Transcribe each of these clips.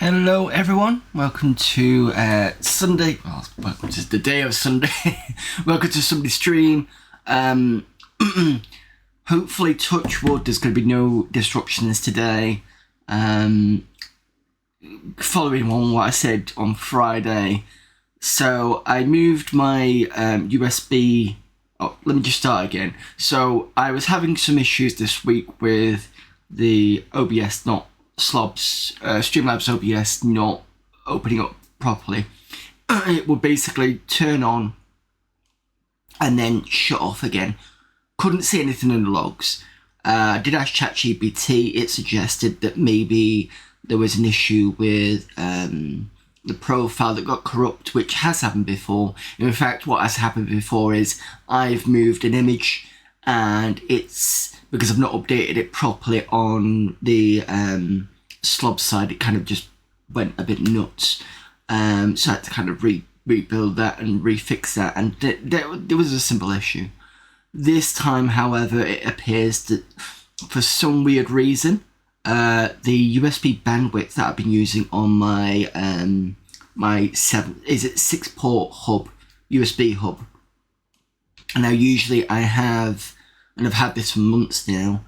Hello everyone, welcome to Sunday, welcome to the day of Sunday, welcome to Sunday stream. Hopefully, touch wood, there's going to be no disruptions today. Following on what I said on Friday, so I moved my USB, let me just start again. So I was having some issues this week with the OBS Streamlabs OBS not opening up properly. It would basically turn on and then shut off again. Couldn't see anything in the logs. I did ask ChatGPT. It suggested that maybe there was an issue with the profile that got corrupt, which has happened before. In fact, what has happened before is I've moved an image and it's because I've not updated it properly on the Slob side, it kind of just went a bit nuts. So I had to kind of rebuild that and refix that, and there was a simple issue. This time, however, it appears that for some weird reason, the USB bandwidth that I've been using on my my 6-port hub, USB hub. And now usually I have, and I've had this for months now,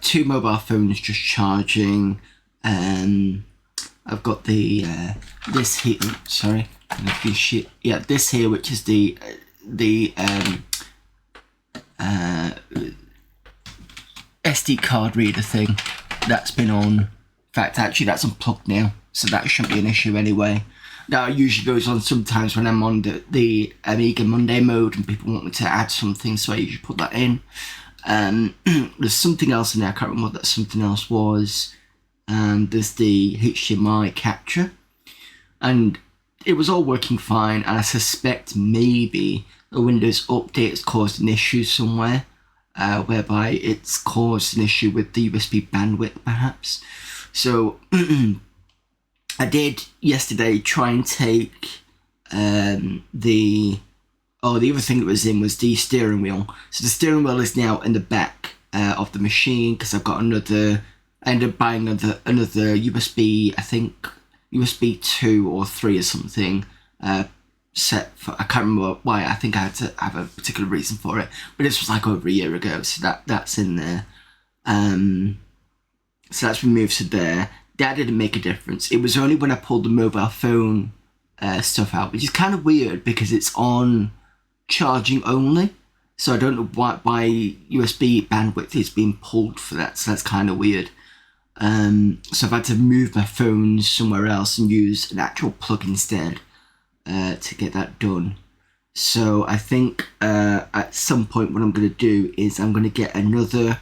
2 mobile phones just charging. I've got the this here. Sorry, shit. Yeah, this here, which is the SD card reader thing. That's been on. In fact, actually, that's unplugged now, so that shouldn't be an issue anyway. That usually goes on sometimes when I'm on the Amiga Monday mode and people want me to add something, so I usually put that in. There's something else in there. I can't remember what that something else was. And there's the HDMI capture, and it was all working fine, and I suspect maybe the Windows update has caused an issue somewhere, whereby it's caused an issue with the USB bandwidth perhaps. So I did yesterday try and take the other thing that was in was the steering wheel. So the steering wheel is now in the back of the machine because I've got another. I ended up buying another USB, I think USB 2 or 3 or something, set for, I can't remember why, I think I had to have a particular reason for it, but this was like over a year ago, so that's in there. So that's been moved to there. That didn't make a difference. It was only when I pulled the mobile phone stuff out, which is kind of weird because it's on charging only. So I don't know why USB bandwidth is being pulled for that, so that's kind of weird. So I've had to move my phone somewhere else and use an actual plug instead to get that done. So I think at some point what I'm going to do is I'm going to get another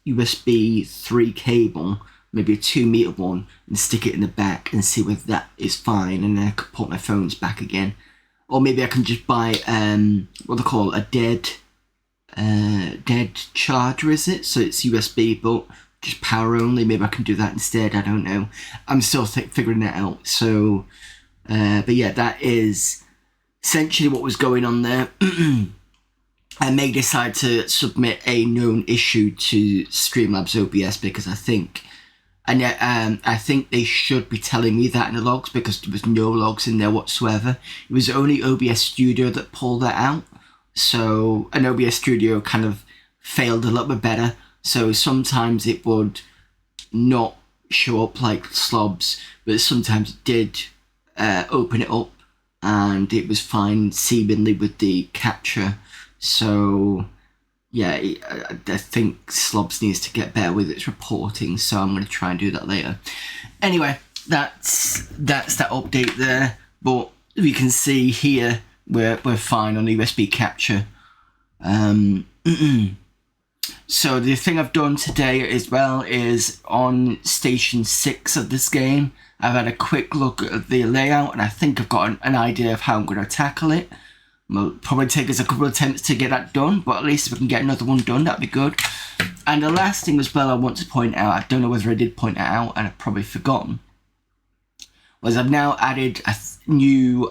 USB 3 cable, maybe a 2-meter one, and stick it in the back and see whether that is fine, and then I could put my phones back again. Or maybe I can just buy what they call a dead charger, is it? So it's USB but just power only. Maybe I can do that instead. I don't know. I'm still figuring that out. So, but yeah, that is essentially what was going on there. I may decide to submit a known issue to Streamlabs OBS because I think they should be telling me that in the logs because there was no logs in there whatsoever. It was only OBS Studio that pulled that out. So an OBS Studio kind of failed a little bit better. So sometimes it would not show up like slobs, but sometimes it did open it up and it was fine seemingly with the capture. So yeah, I think Slobs needs to get better with its reporting, so I'm going to try and do that later. Anyway, that's that update there, but we can see here we're fine on the USB capture. So the thing I've done today as well is on station 6 of this game, I've had a quick look at the layout and I think I've got an idea of how I'm going to tackle it. It'll probably take us a couple of attempts to get that done, but at least if we can get another one done, that'd be good. And the last thing as well I want to point out, I don't know whether I did point it out and I've probably forgotten, was I've now added a new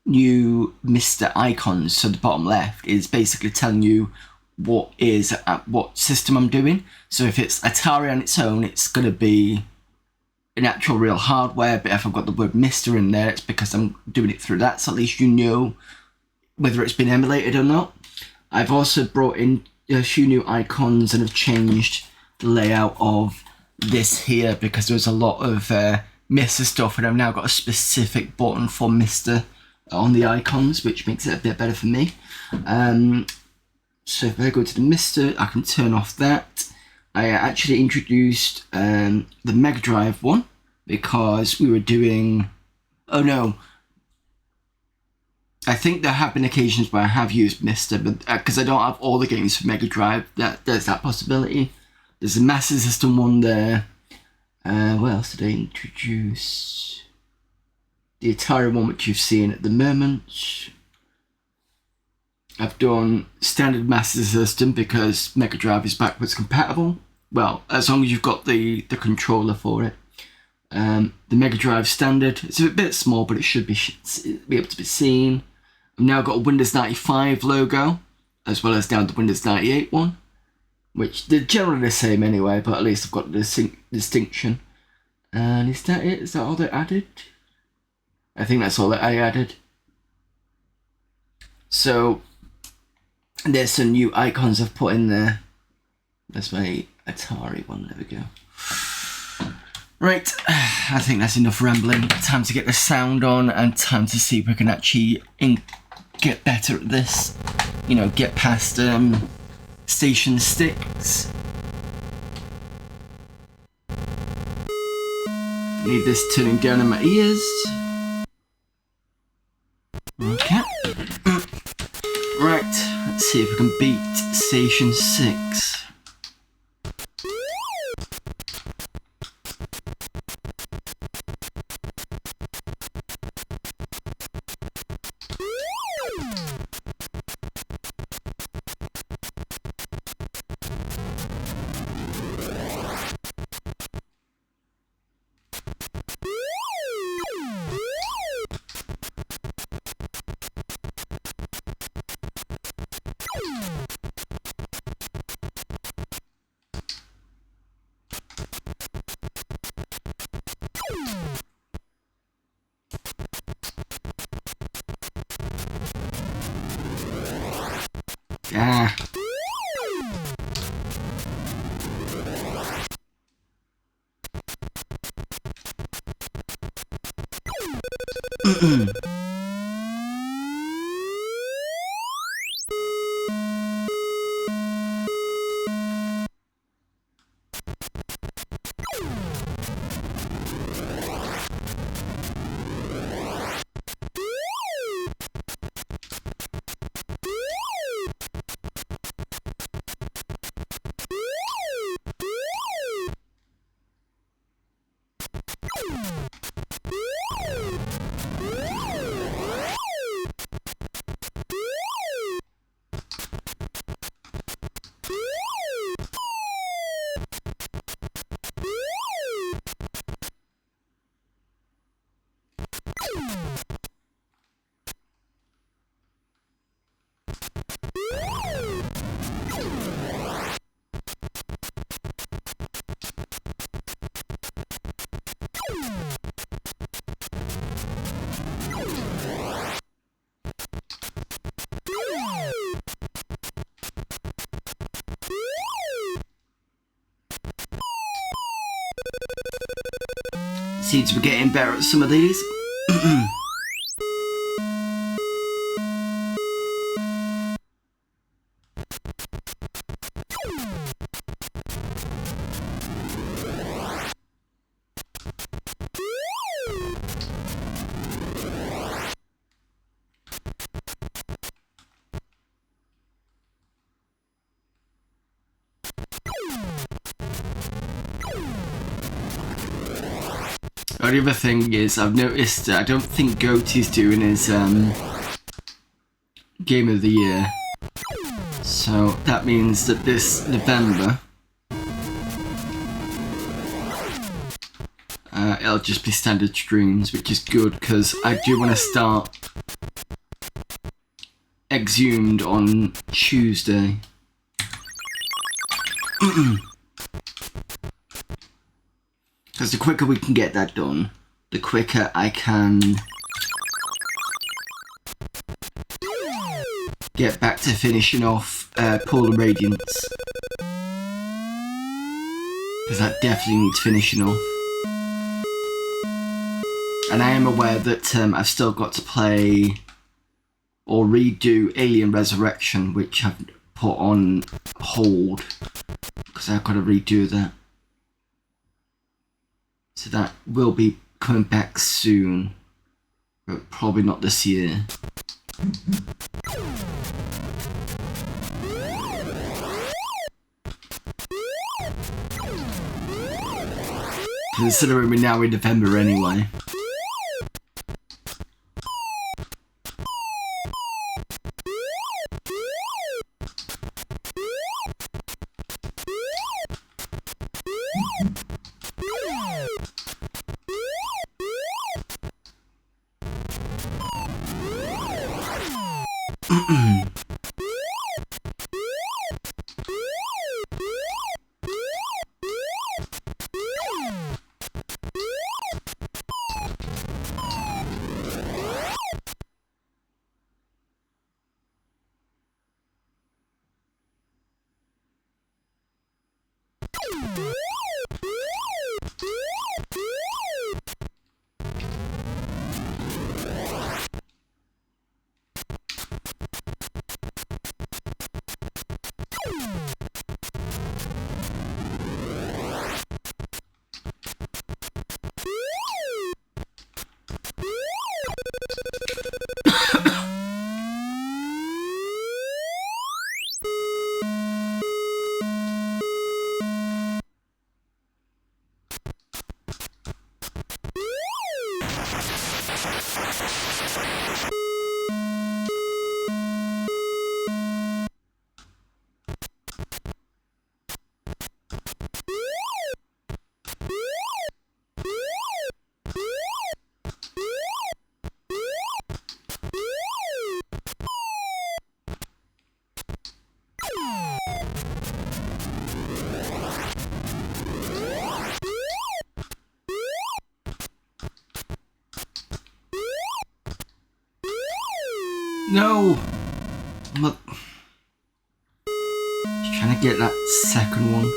Mr. icons. So the bottom left is basically telling you what system I'm doing. So if it's Atari on its own, it's going to be an actual real hardware, but if I've got the word Mister in there, it's because I'm doing it through that, so at least you know whether it's been emulated or not. I've also brought in a few new icons and have changed the layout of this here because there was a lot of Mr. stuff, and I've now got a specific button for Mr. on the icons, which makes it a bit better for me. So if I go to the Mr., I can turn off that. I actually introduced the Mega Drive one because we were doing... Oh no. I think there have been occasions where I have used Mr., but because I don't have all the games for Mega Drive, there's that possibility. There's a Master System one there. What else did I introduce? The Atari one, which you've seen at the moment. I've done standard Master System because Mega Drive is backwards compatible. Well, as long as you've got the controller for it. The Mega Drive standard, it's a bit small, but it should be able to be seen. I've now got a Windows 95 logo, as well as down the Windows 98 one, which they're generally the same anyway, but at least I've got the distinction. And is that it? Is that all they added? I think that's all that I added. So there's some new icons I've put in there. That's my Atari one. There we go. Right, I think that's enough rambling. Time to get the sound on and time to see if we can actually get better at this. You know, get past Station 6. Need this turning down in my ears. Okay. Right, let's see if we can beat Station 6. Ah. Seems we're getting better at some of these. The other thing is, I've noticed I don't think Goaty's doing his Game of the Year. So that means that this November it'll just be standard streams, which is good because I do want to start Exhumed on Tuesday. Because the quicker we can get that done, the quicker I can get back to finishing off Polar Radiance. Because that definitely needs finishing off. And I am aware that I've still got to play or redo Alien Resurrection, which I've put on hold because I've got to redo that. So that will be coming back soon, but probably not this year. Considering we're now in November anyway. No! Look. Just trying to get that second one.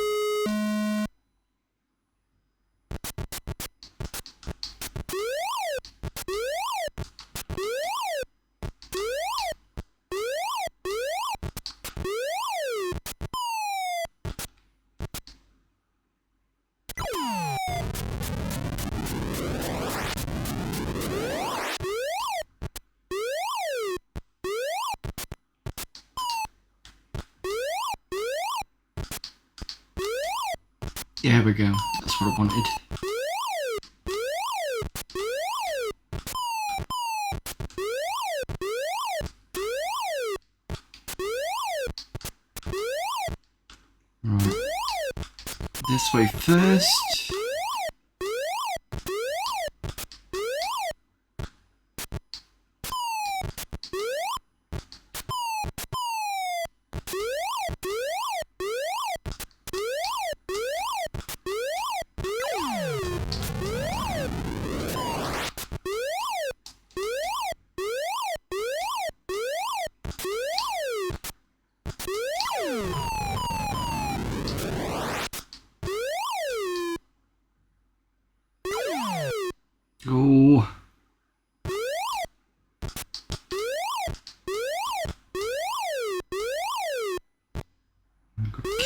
There we go. That's what I wanted. Right. This way first. Oh.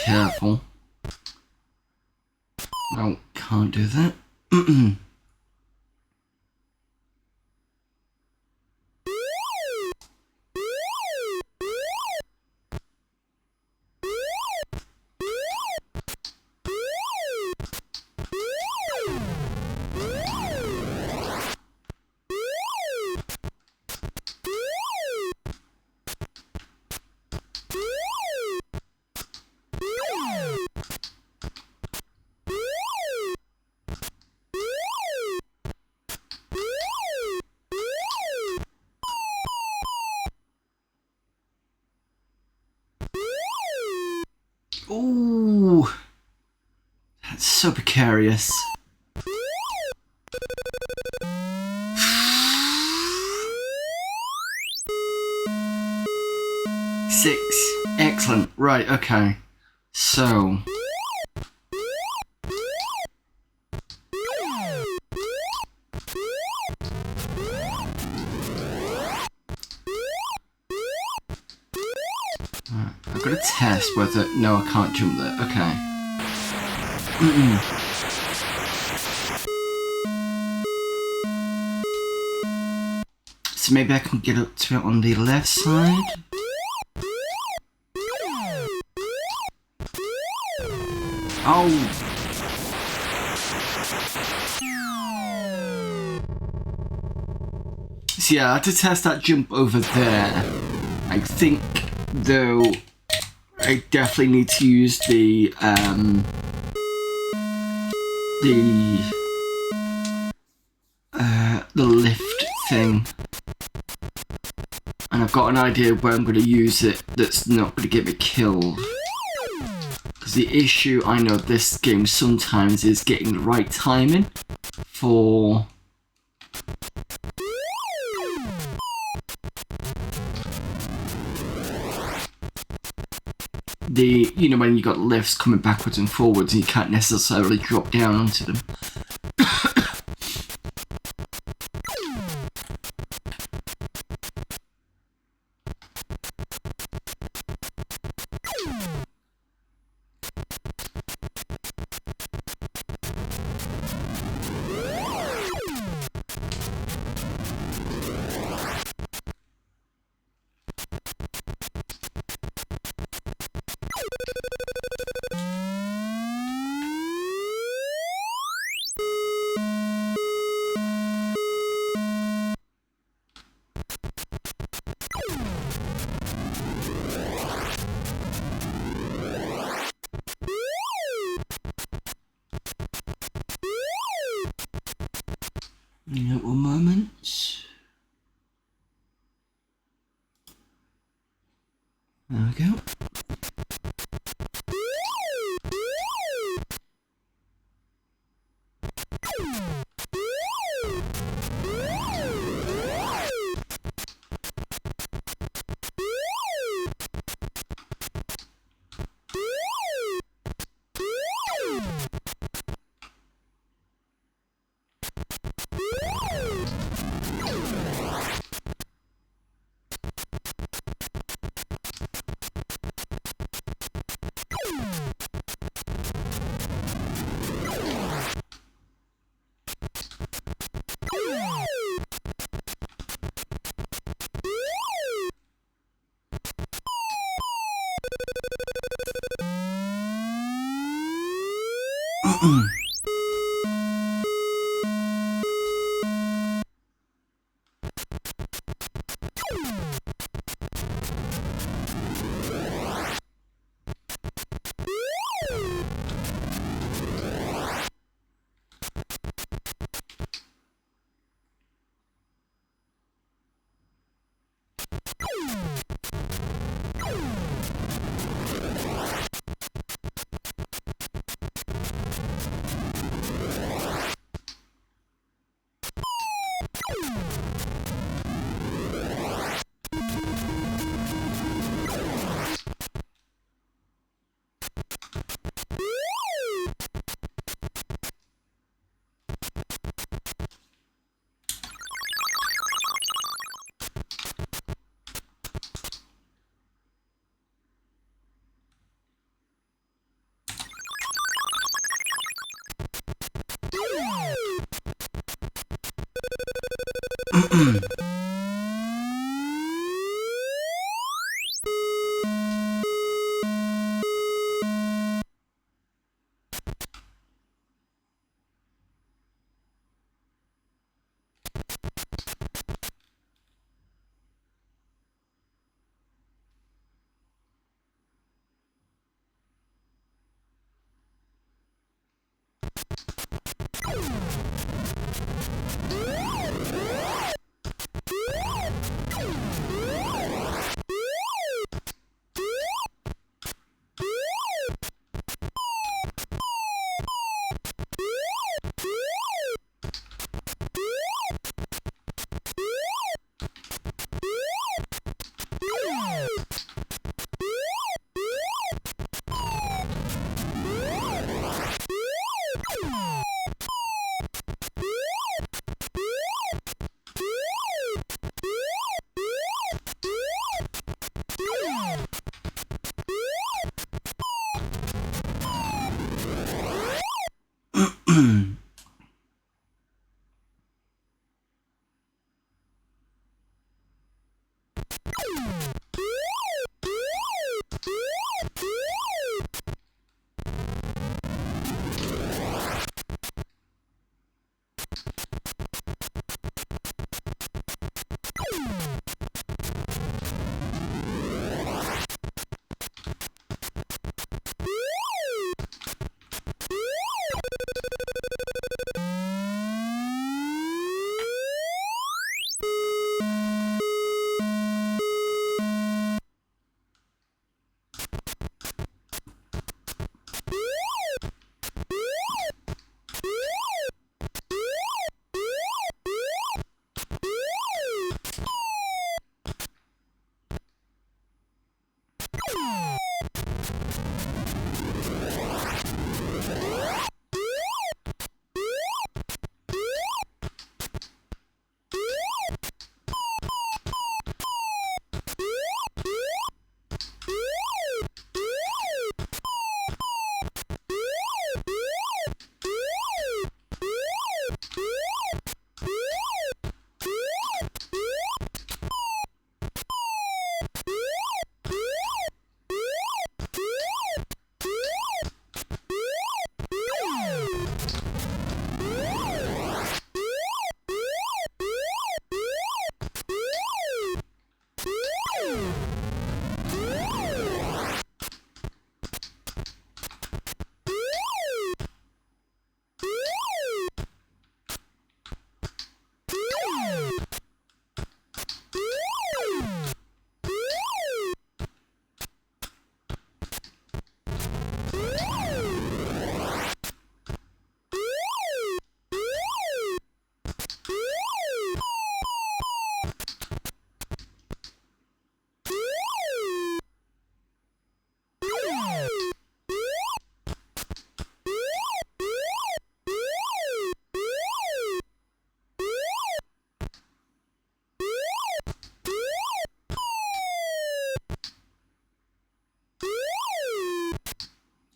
Careful. No, can't do that. Oh, that's so precarious. Excellent. Right, okay. So... I've got to test whether... No, I can't jump there. Okay. So maybe I can get up to it on the left side? Oh! So yeah, I had to test that jump over there. I think, though, I definitely need to use the lift thing. And I've got an idea of where I'm going to use it that's not going to get me killed. Because the issue I know this game sometimes is getting the right timing for... you know, when you got lifts coming backwards and forwards and you can't necessarily drop down onto them. Little moment. There we go.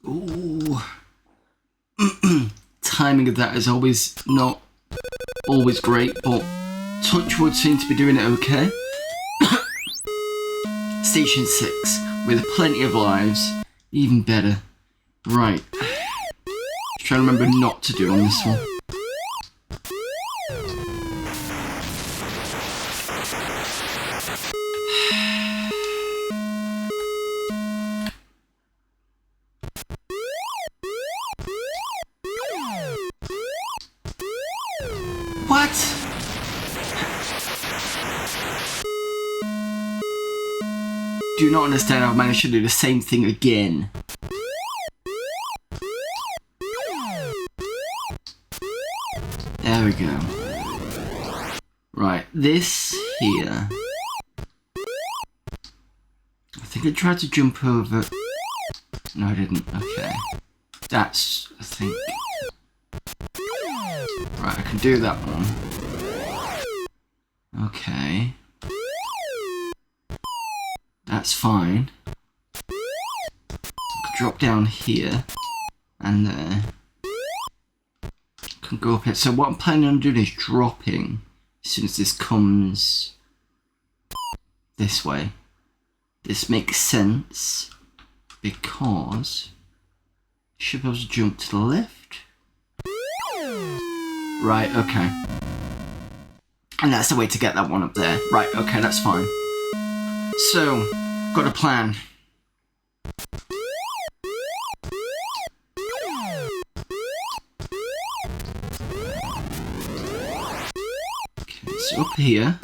Ooh. Timing of that is always not always great, but Touchwood seems to be doing it okay. Station 6, with plenty of lives. Even better. Right. Just trying to remember not to do on this one. What? Do not understand how I managed to do the same thing again. There we go. Right, this here. I think I tried to jump over. No, I didn't. Okay. That's, I think. Right, I can do that one. Okay. That's fine. I can drop down here and there. Can go up here. So what I'm planning on doing is dropping as soon as this comes this way. This makes sense because I should be able to jump to the left. Right, okay. And that's the way to get that one up there. Right, okay, that's fine. So, got a plan. Okay, so up here,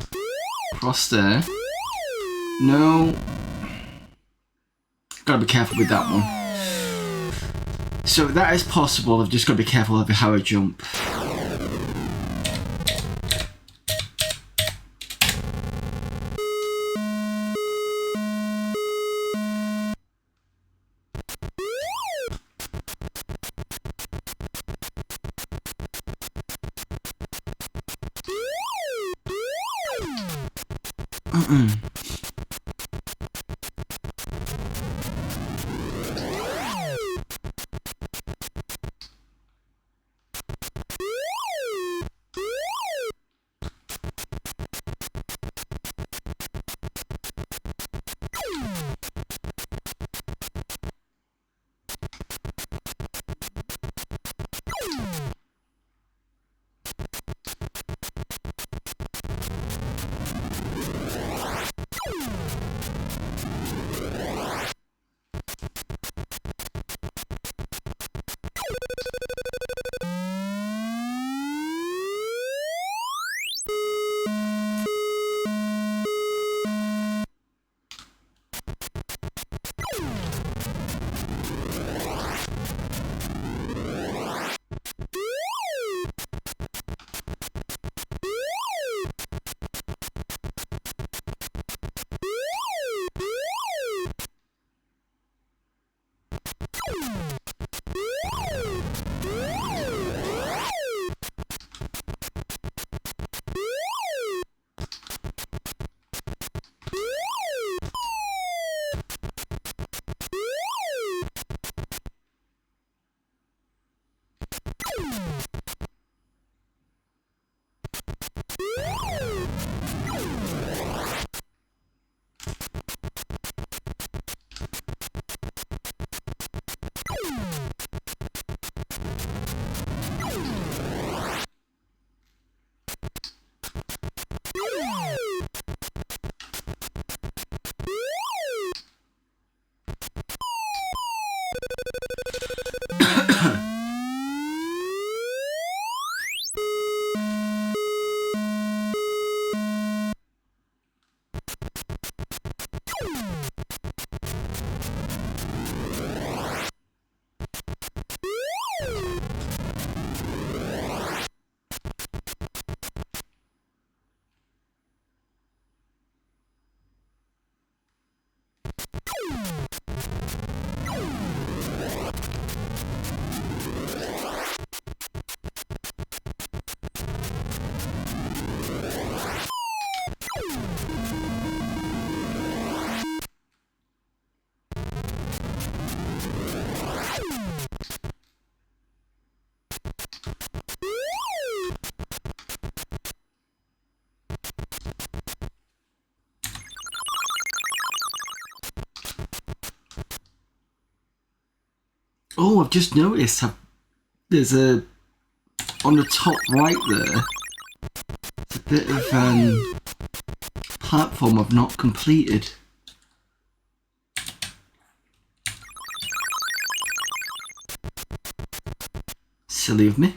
across there. No. Gotta be careful with that one. So that is possible, I've just gotta be careful of how I jump. Oh, I've just noticed there's a, on the top right there, it's a bit of platform I've not completed. Silly of me.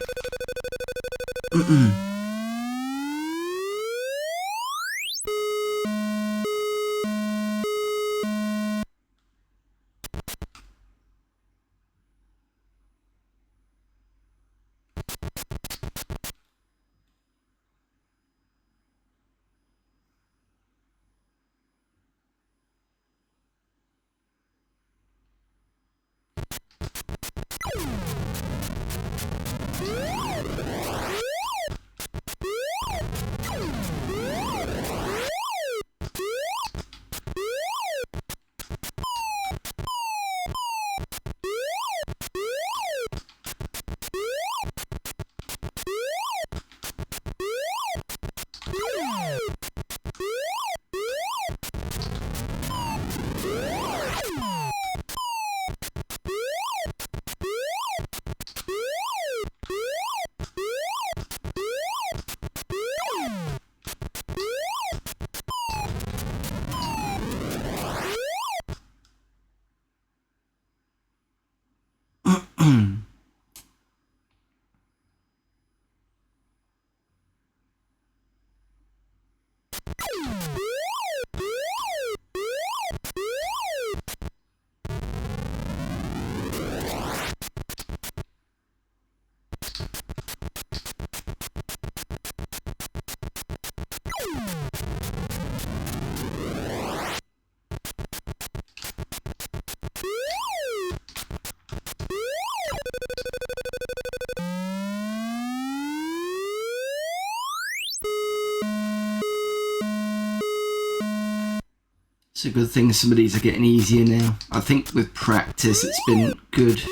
It's a good thing some of these are getting easier now. I think with practice it's been good.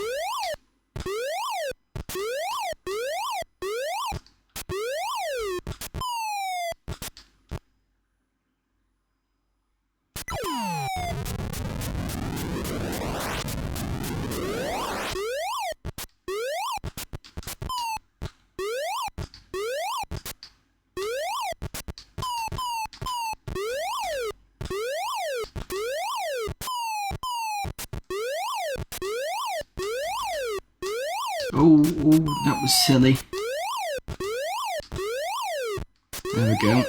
Oh, that was silly. There we go.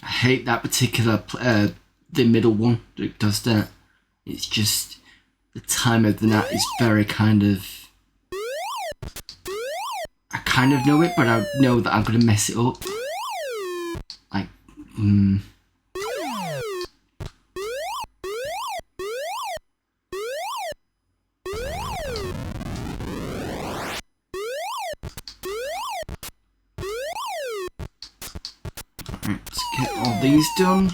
I hate that particular, the middle one that does that. It's just, the time of the night is very kind of, I kind of know it, but I know that I'm going to mess it up. Like, Let's get all these done.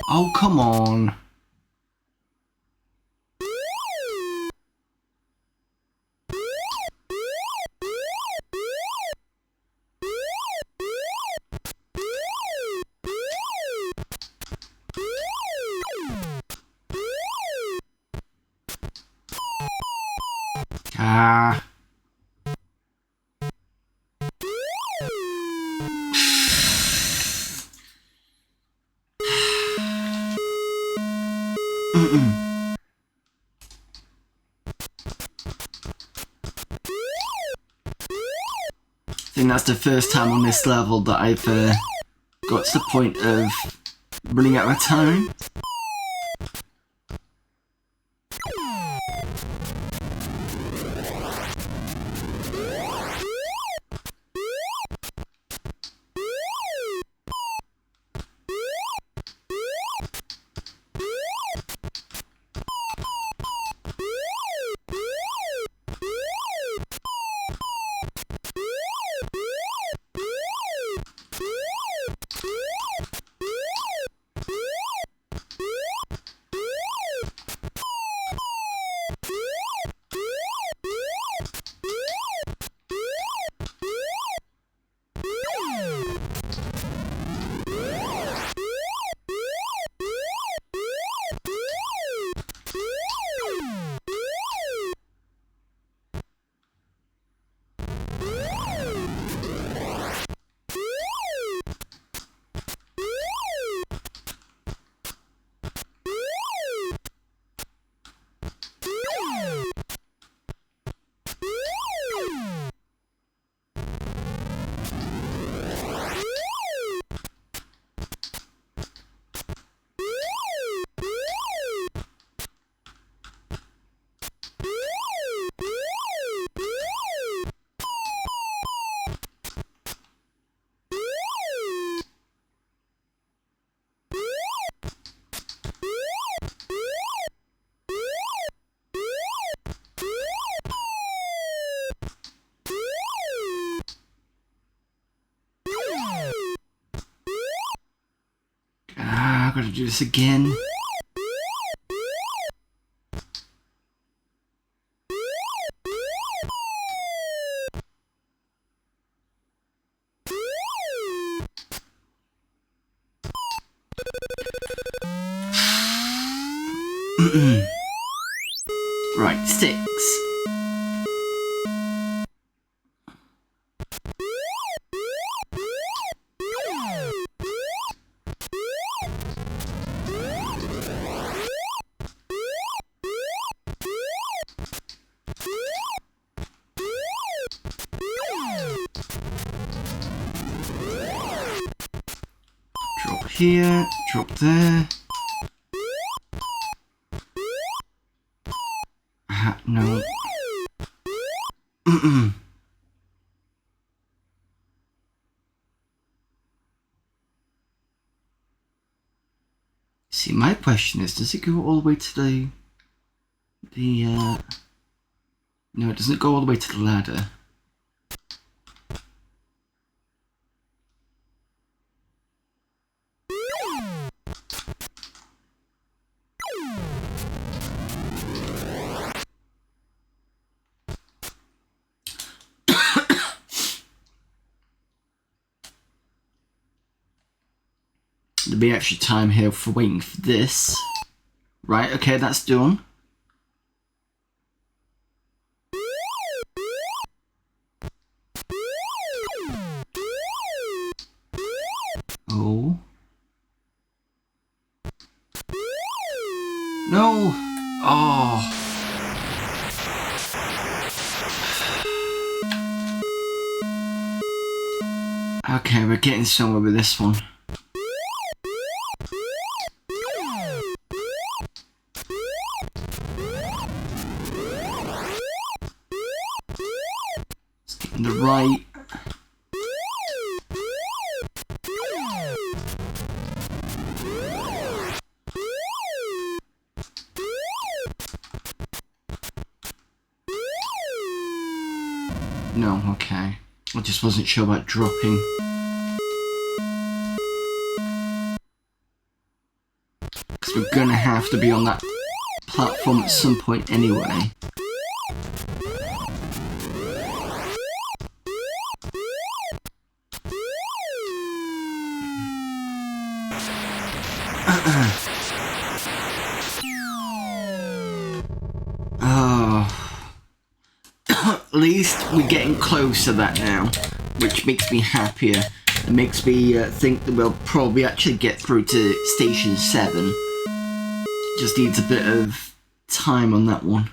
Oh, come on. Ah. I think that's the first time on this level that I've got to the point of running out of time. I've got to do this again. Right, 6. Drop here, drop there. No. See, my question is, does it go all the way to the no, it doesn't go all the way to the ladder. There'll be extra time here for waiting for this. Right, okay, that's done. Oh. No! Oh. Okay, we're getting somewhere with this one. Let's get in the right. No, okay. I just wasn't sure about dropping. Because we're gonna have to be on that platform at some point anyway. At least we're getting close to that now, which makes me happier. It makes me think that we'll probably actually get through to Station 7. Just needs a bit of time on that one.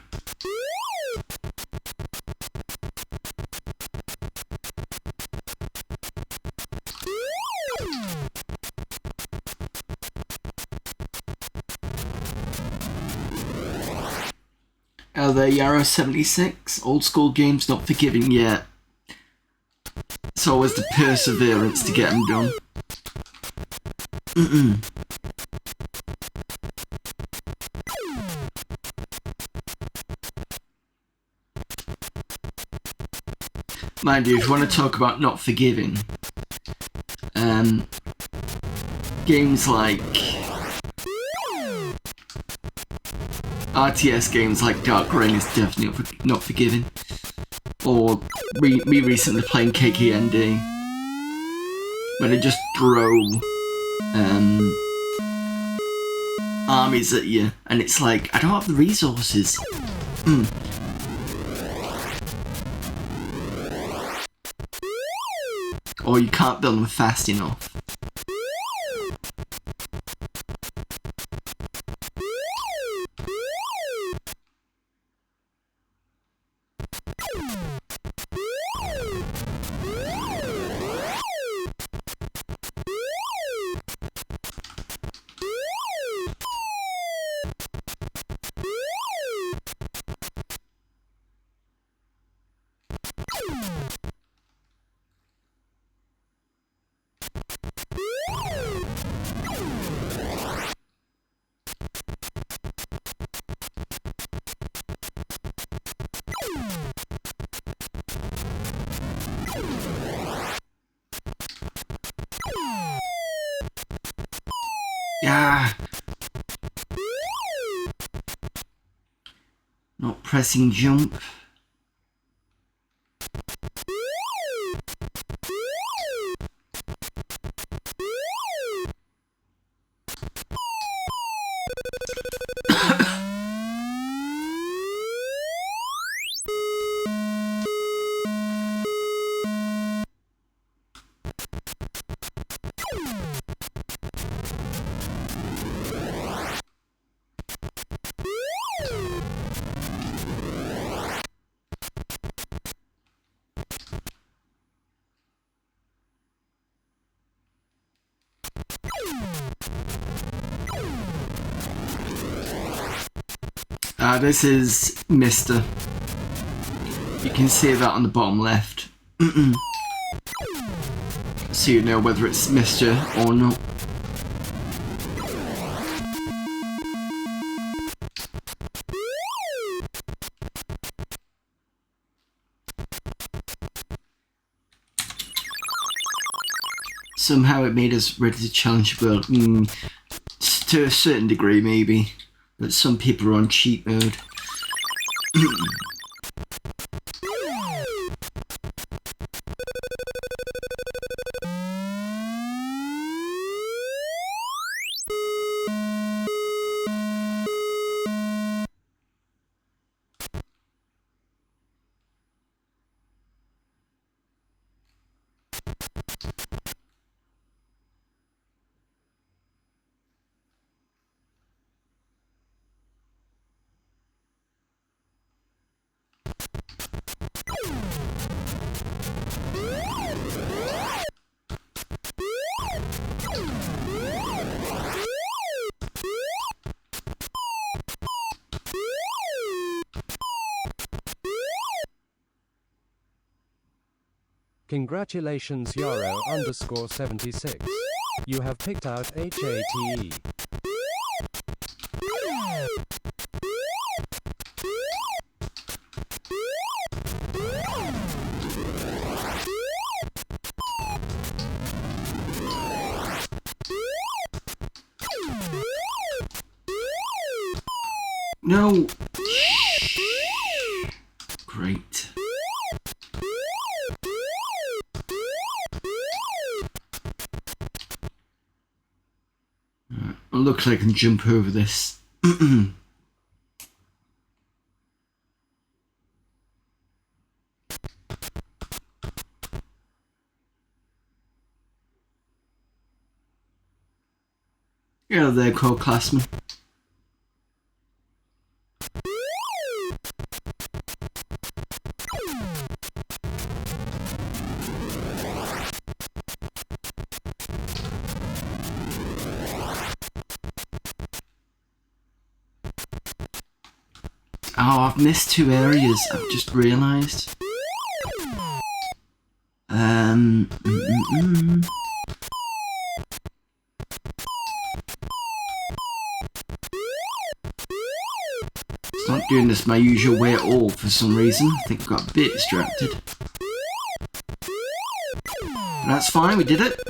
The Yarrow 76, old school games not forgiving yet. It's always the perseverance to get them done. Mind you, if you want to talk about not forgiving, games like RTS games like Dark Reign is definitely not forgiving. Or me recently playing KKND, where they just throw armies at you, and it's like, I don't have the resources. Or you can't build them fast enough. Yeah. Not pressing jump. This is Mr. You can see that on the bottom left. So you know whether it's Mr. or not. Somehow it made us ready to challenge the world. To a certain degree, maybe. But some people are on cheat mode. Congratulations Yarrow_76. You have picked out HATE. No. Great. Luckily I can jump over this. Yeah, there, co-classman. Oh, I've missed 2 areas. I've just realised. It's not doing this my usual way at all for some reason. I think I got a bit distracted. But that's fine, we did it.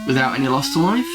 Without any loss to life.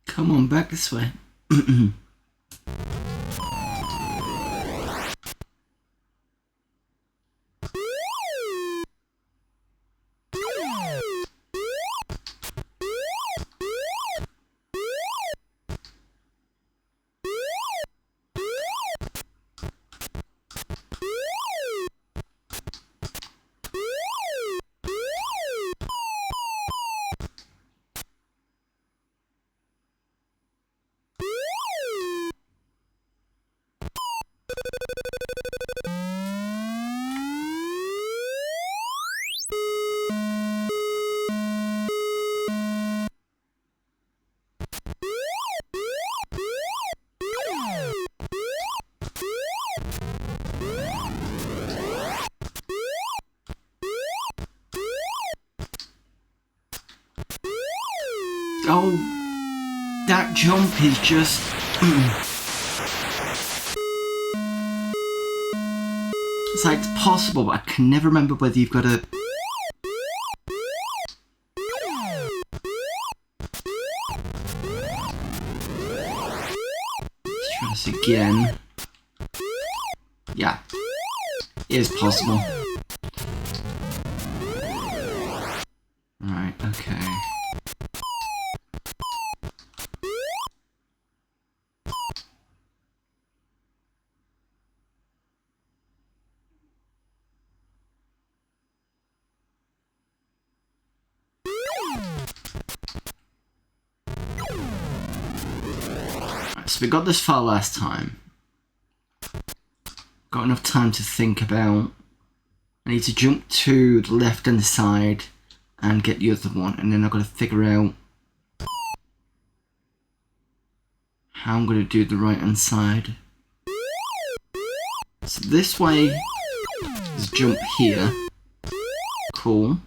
Come on, back this way. Oh, that jump is just... It's like it's possible, but I can never remember whether you've got to... Let's try this again. Yeah, it is possible. Right, okay. So we got this far last time. Got enough time to think about... I need to jump to the left hand side and get the other one, and then I've got to figure out how I'm going to do the right hand side. So this way is jump here. Cool.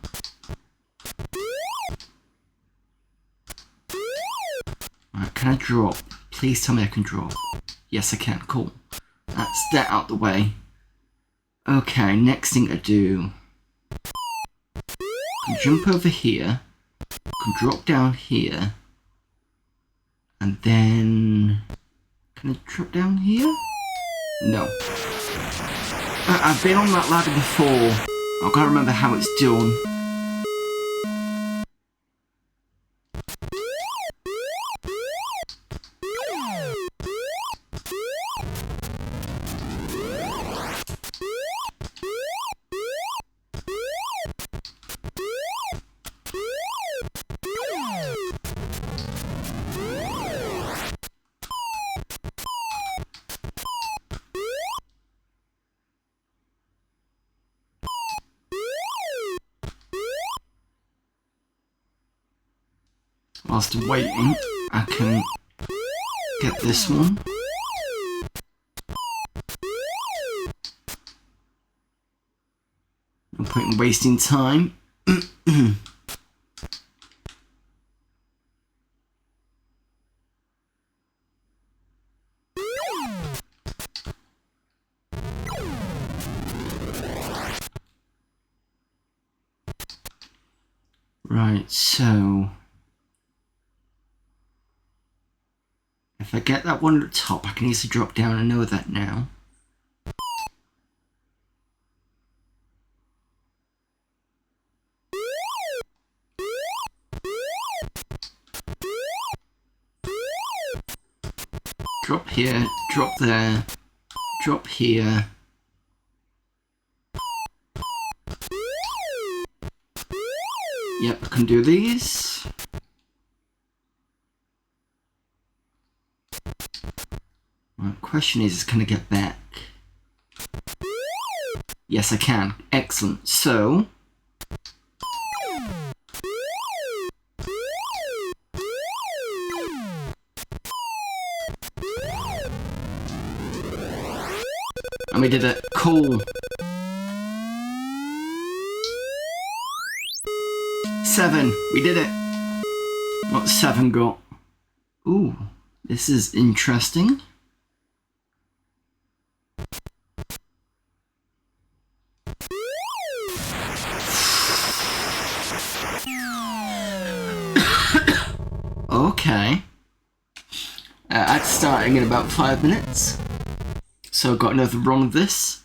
Alright, can I drop? Please tell me I can drop. Yes, I can. Cool. That's that out the way. Okay, next thing to do. I can jump over here. I can drop down here. And then... Can I drop down here? No. I've been on that ladder before. I can't remember how it's done. Whilst I'm waiting, I can get this one. No point in wasting time. Right, so if I get that one at the top, I can easily drop down. I know that now. Drop here, drop there, drop here. Yep, I can do these. My question is, can I get back? Yes, I can. Excellent. So and we did it. Cool. 7. We did it. What's 7 got? Ooh, this is interesting. Okay. That's starting in about 5 minutes. So I've got another run of this.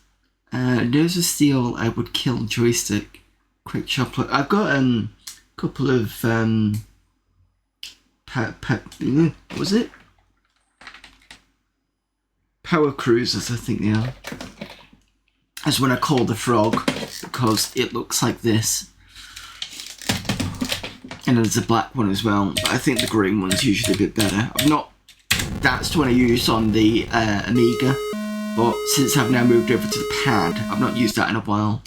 Nose of Steel, I would kill joystick. Quick chocolate. I've got a couple of what was it? Power Cruisers, I think they are. That's when I call the frog, because it looks like this. And there's a black one as well, but I think the green one's usually a bit better. That's the one I use on the Amiga, but since I've now moved over to the pad, I've not used that in a while.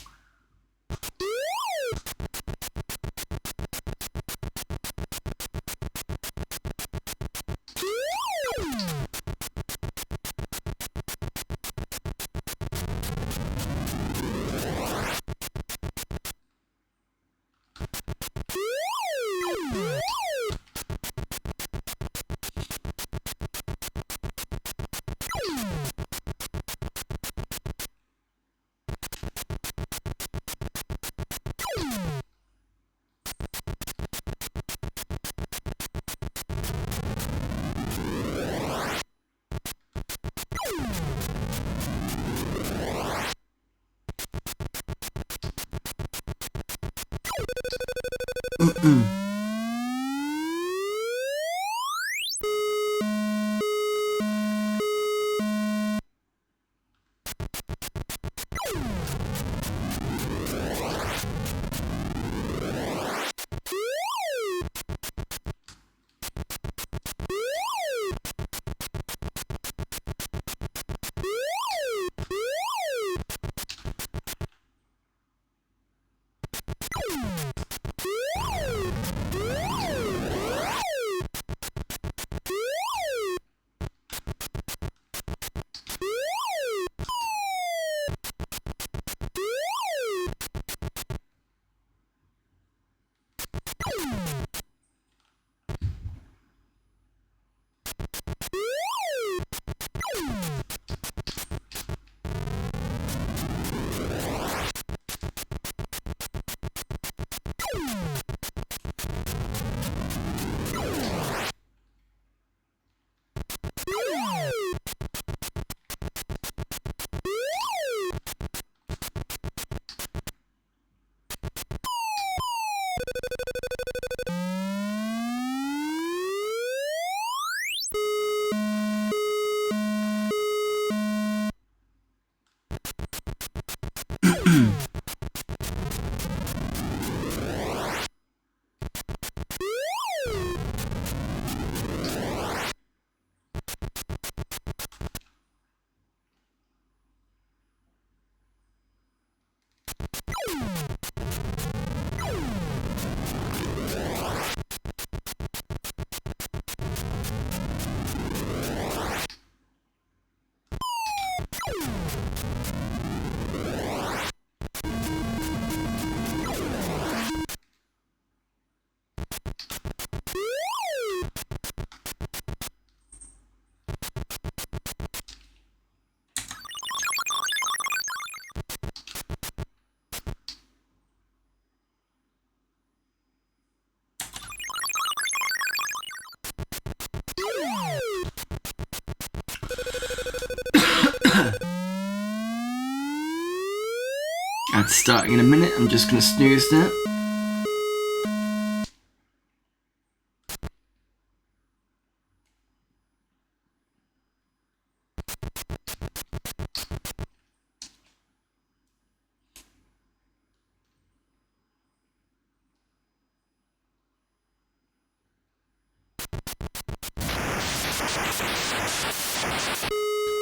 Ad starting in a minute. I'm just going to snooze that.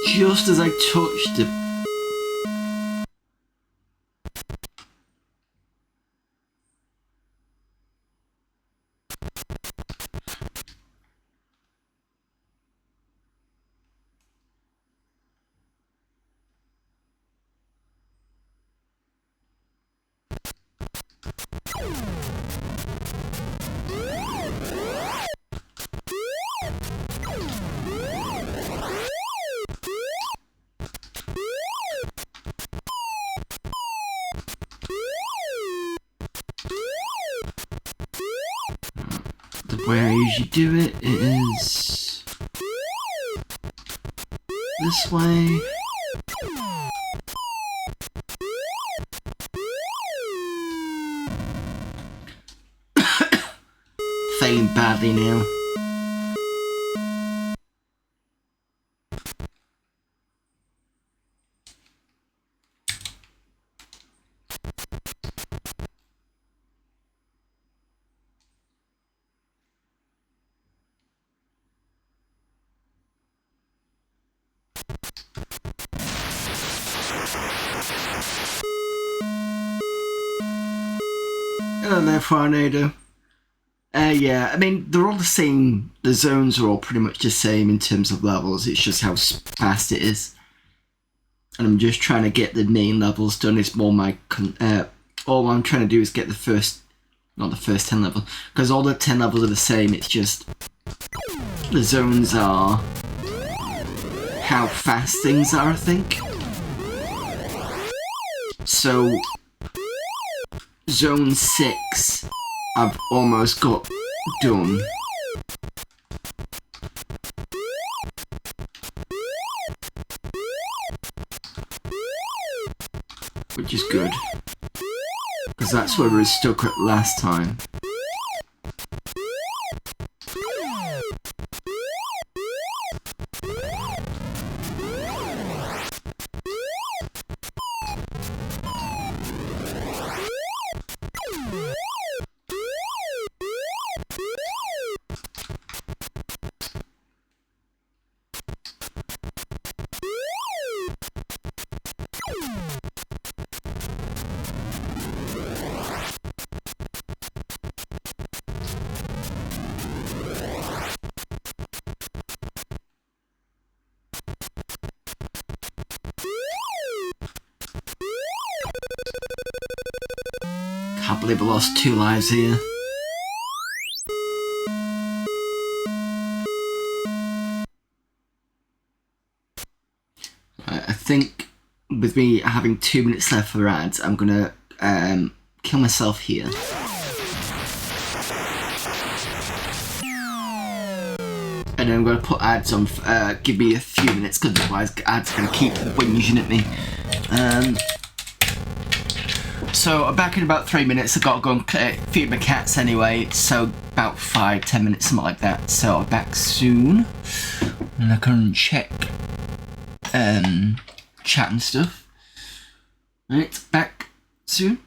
Just as I touched it. The way I usually do it is this way. Failing badly now. Hello there, Farnado. Yeah, I mean, they're all the same. The zones are all pretty much the same in terms of levels. It's just how fast it is. And I'm just trying to get the main levels done. It's more my... all I'm trying to do is get the first... Not the first 10 levels. Because all the 10 levels are the same. It's just... The zones are... how fast things are, I think. So... Zone 6... I've almost got done. Which is good. Because that's where we were stuck at last time. Can't believe I lost 2 lives here. I think with me having 2 minutes left for ads, I'm gonna kill myself here. And then I'm gonna put ads on, give me a few minutes, because otherwise ads are gonna keep whinging at me. So I'm back in about 3 minutes. I've got to go and feed my cats anyway, so about 5-10 minutes, something like that. So I'm back soon, and I can check chat and stuff. Right, back soon.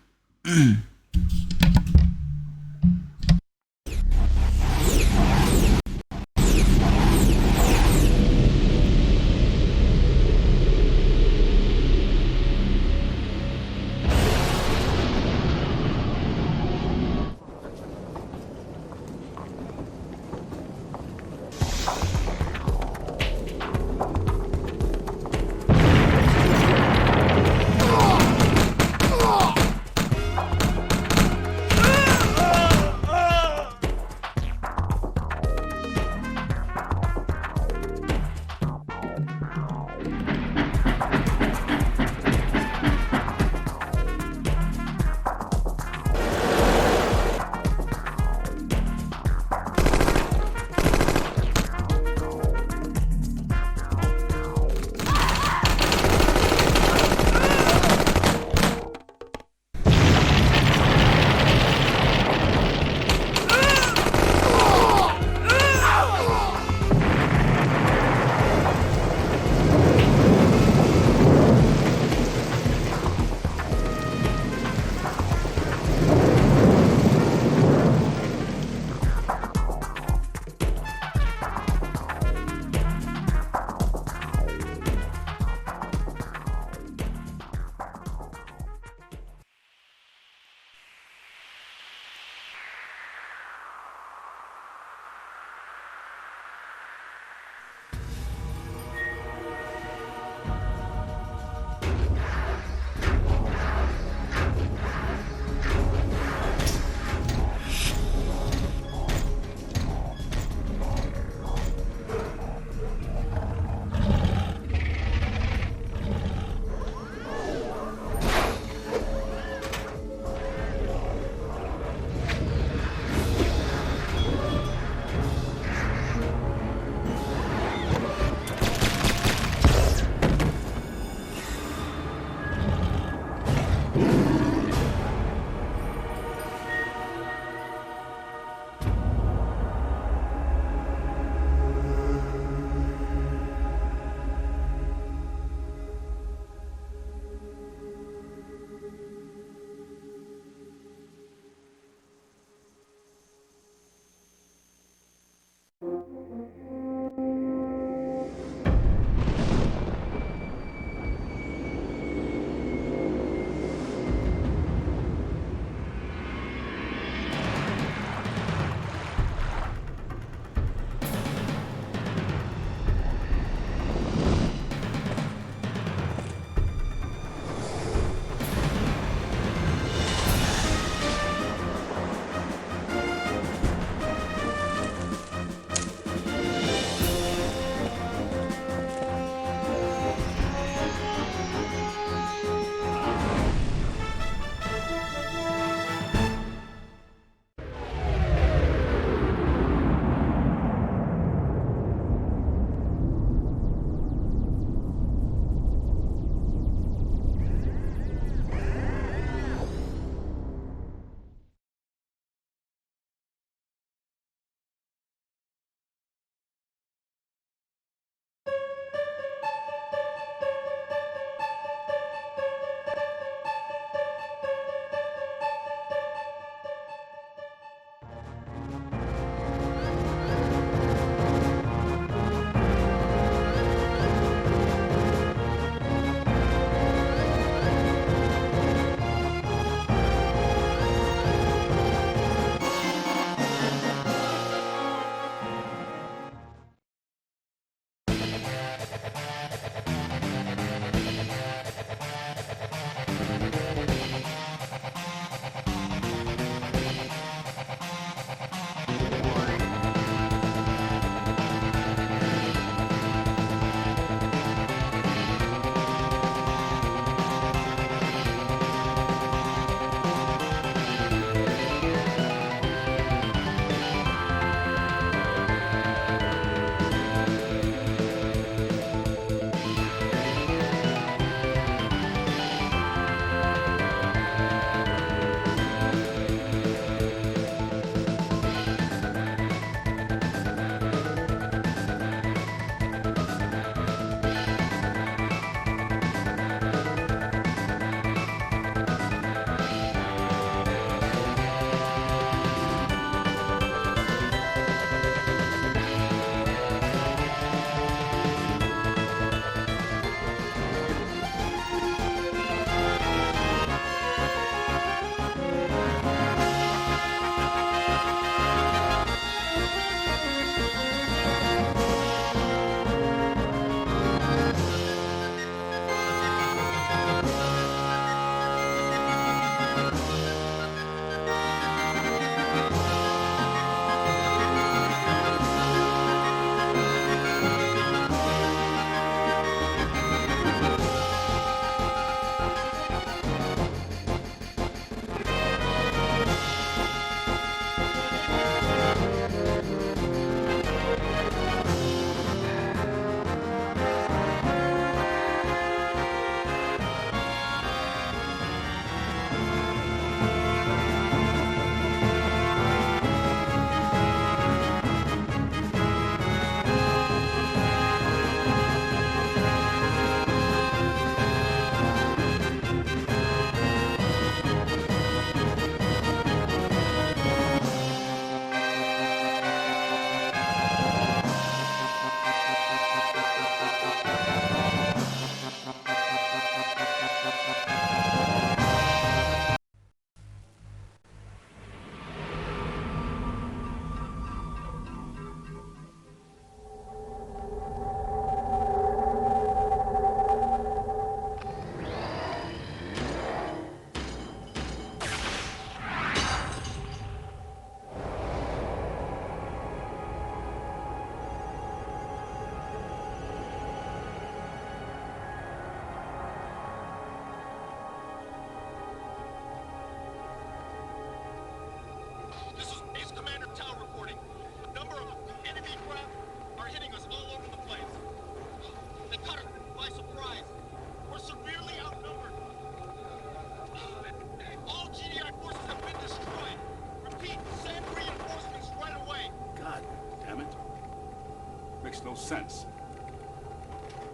makes no sense.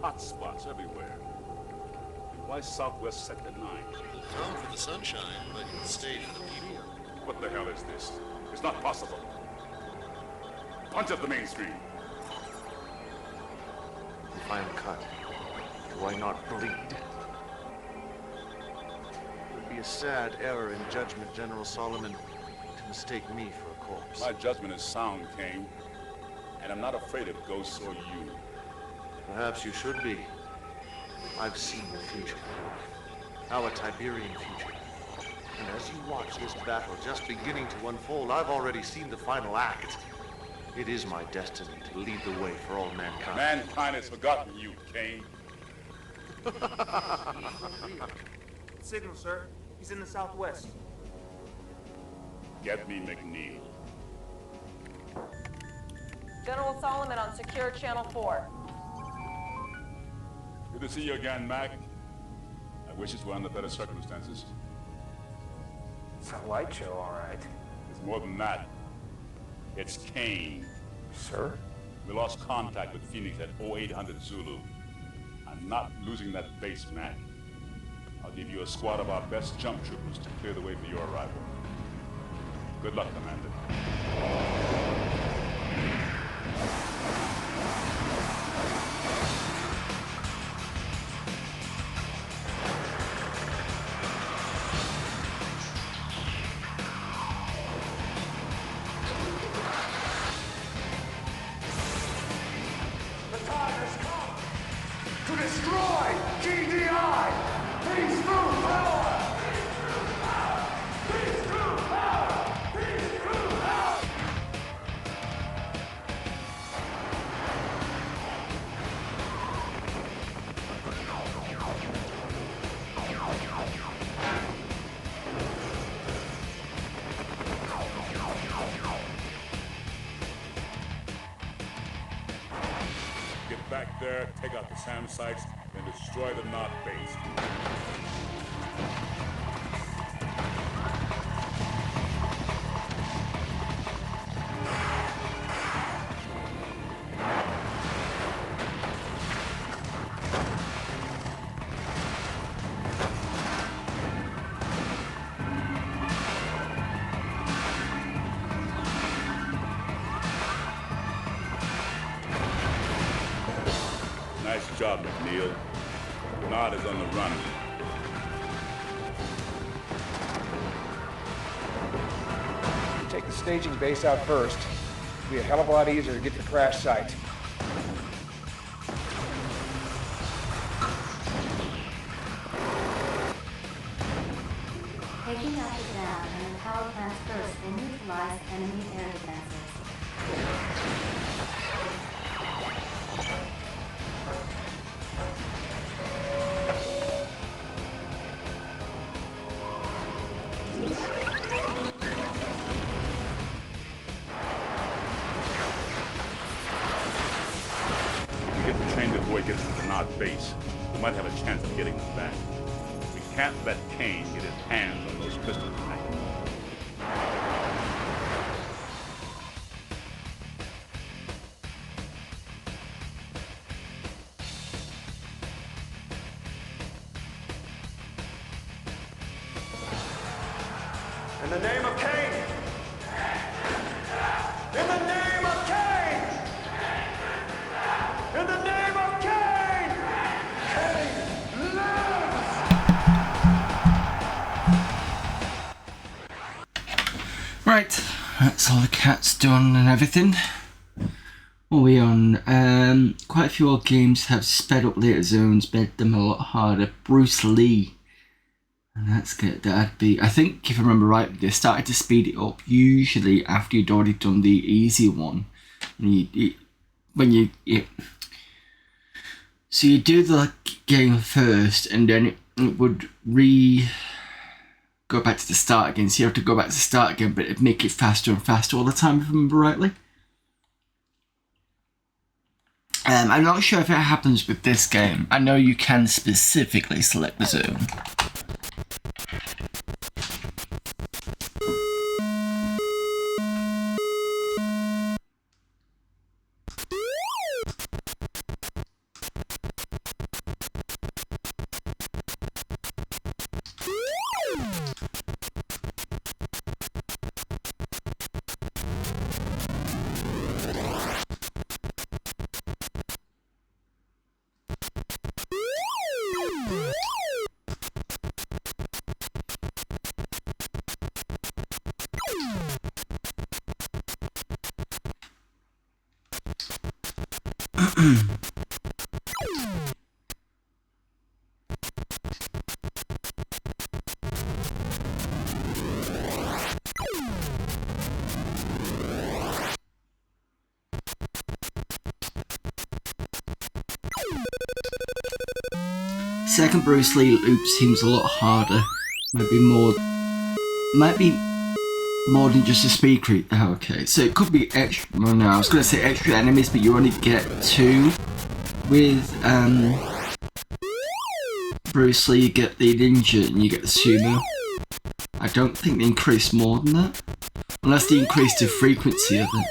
Hot spots everywhere. Why Southwest Sector 9? Come for the sunshine, but stay for the people. What the hell is this? It's not possible. Punch up the mainstream. If I am cut, do I not bleed? It would be a sad error in judgment, General Solomon, to mistake me for a corpse. My judgment is sound, Kane. And I'm not afraid of ghosts or you. Perhaps you should be. I've seen the future. Our Tiberian future. And as you watch this battle just beginning to unfold, I've already seen the final act. It is my destiny to lead the way for all mankind. Mankind has forgotten you, Kane. Signal, sir. He's in the southwest. Get me McNeil. General Solomon on secure channel 4. Good to see you again, Mac. I wish it were under better circumstances. It's a light show, all right. It's more than that. It's Kane. Sir? We lost contact with Phoenix at 0800 Zulu. I'm not losing that base, Mac. I'll give you a squad of our best jump troopers to clear the way for your arrival. Good luck, Commander. The time has come to destroy GDI! Peace through power! Peace through power! Peace through power! Get back there, take out the SAM sites, and destroy the North base. Nice job, McNeil. Nod is on the run. Take the staging base out first. It'll be a hell of a lot easier to get to the crash site. Taking out the dam and the power plants first will neutralize enemy air defenses. If we get the train before it gets to the North base, we might have a chance of getting them back. We can't let Kane get his hands on those pistols tonight. In the name of Cain! In the name of Cain! In the name of Cain! Cain lives! Right, that's all the cats done and everything. What are we on? Quite a few old games have sped up later zones, made them a lot harder. Bruce Lee. And that's good. That'd be, I think, if I remember right, they started to speed it up usually after you'd already done the easy one. So you do the game first, and then it would go back to the start again. So you have to go back to the start again, but it'd make it faster and faster all the time, if I remember rightly. I'm not sure if it happens with this game. I know you can specifically select the zone. Second Bruce Lee loop seems a lot harder. Might be more than just a speed creep. Oh, okay, so it could be extra. Well, no, I was gonna say extra enemies, but you only get 2 with Bruce Lee. You get the ninja and you get the sumo. I don't think they increase more than that, unless they increase the frequency of it.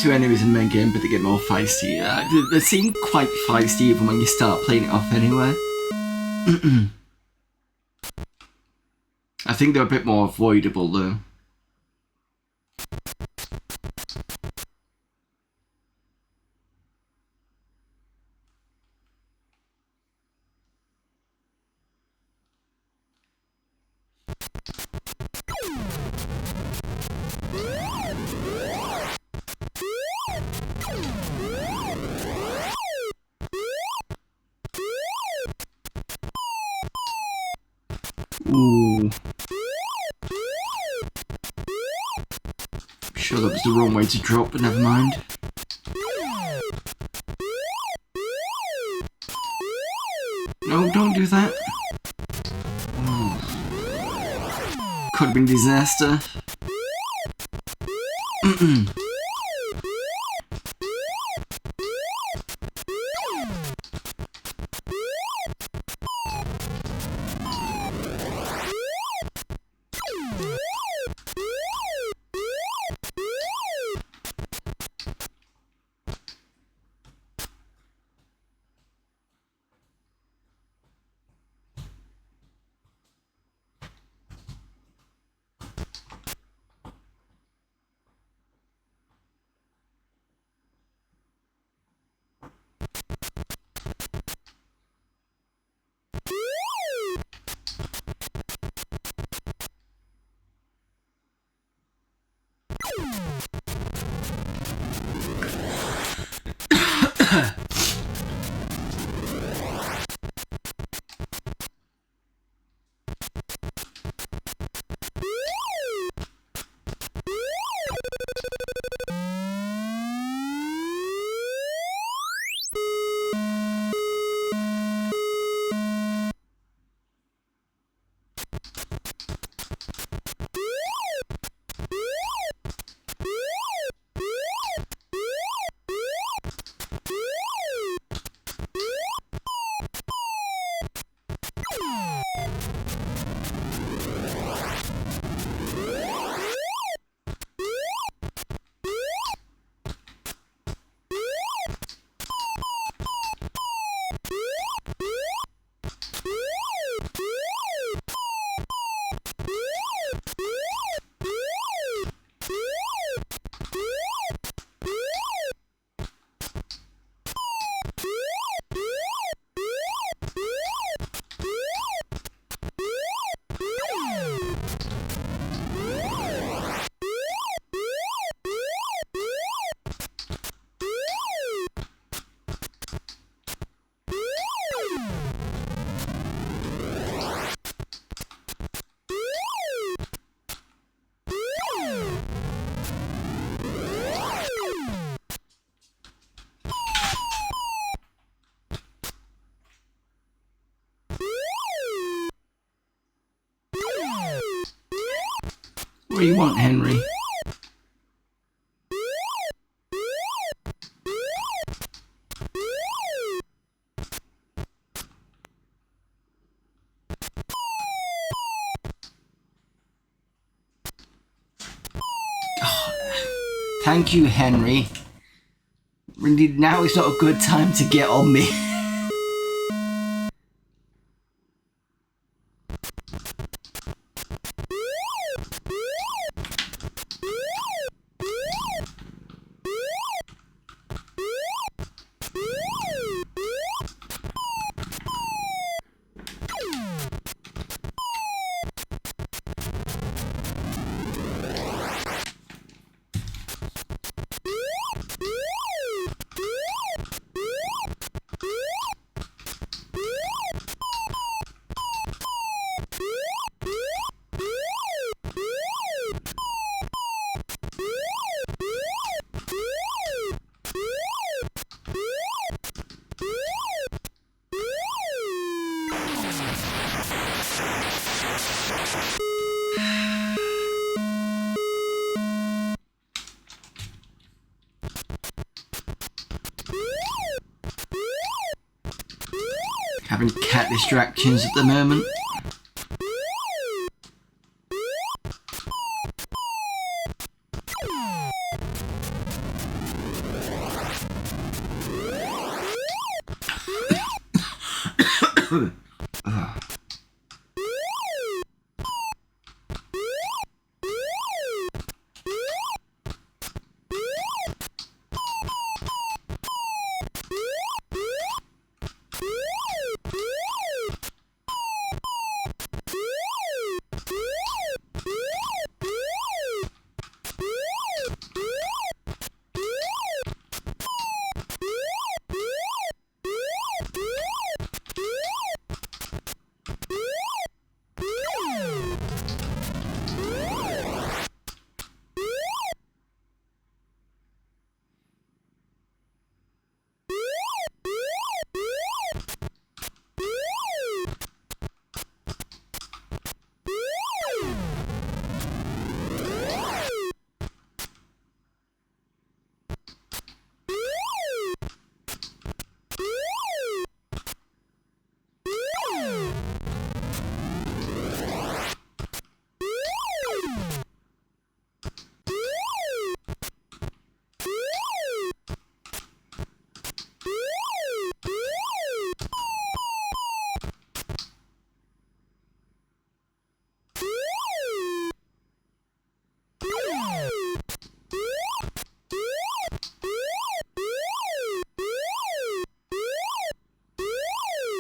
Two enemies in the main game, but they get more feisty. They seem quite feisty even when you start playing it off anyway. I think they're a bit more avoidable though. Ooh. I'm sure that was the wrong way to drop, but never mind. No, don't do that. Ooh. Could have been disaster. What do you want, Henry? Thank you, Henry. Really, now is not a good time to get on me. Having cat distractions at the moment.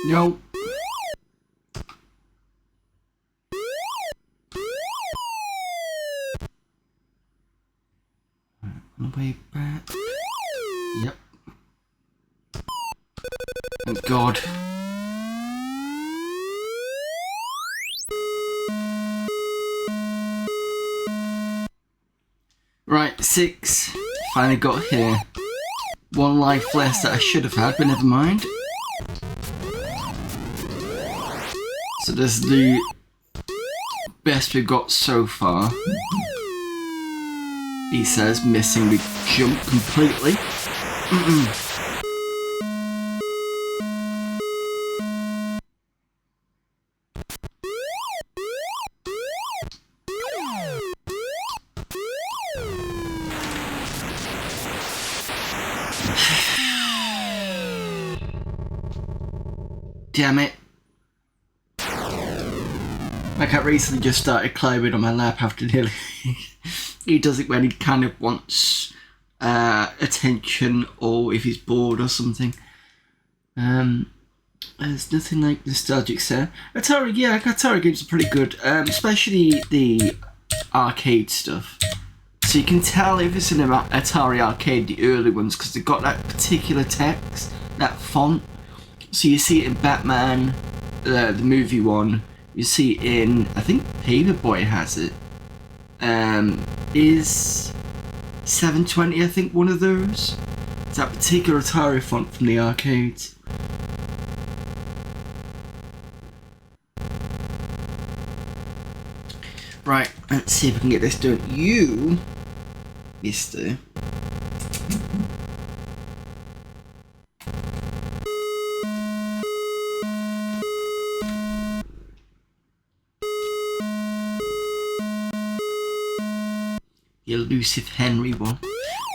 No. On the way back. Yep. Thank God. Right, 6. Finally got here. 1 life less that I should have had, but never mind. So this is the best we've got so far. He says, missing the jump completely. Damn it. My cat recently just started climbing on my lap after nearly... He does it when he kind of wants attention or if he's bored or something. There's nothing like nostalgic there. Atari, yeah, Atari games are pretty good, especially the arcade stuff. So you can tell if it's an Atari arcade, the early ones, because they've got that particular text, that font. So you see it in Batman, the movie one. You see it in, I think Paperboy has it. Is 720, I think, one of those? It's that particular Atari font from the arcades. Right, let's see if we can get this done. You, mister. The elusive Henry one.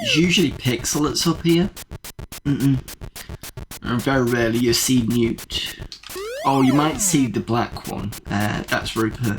It's usually Pixel that's up here. And very rarely you see Newt. Oh, you might see the black one. That's Rupert.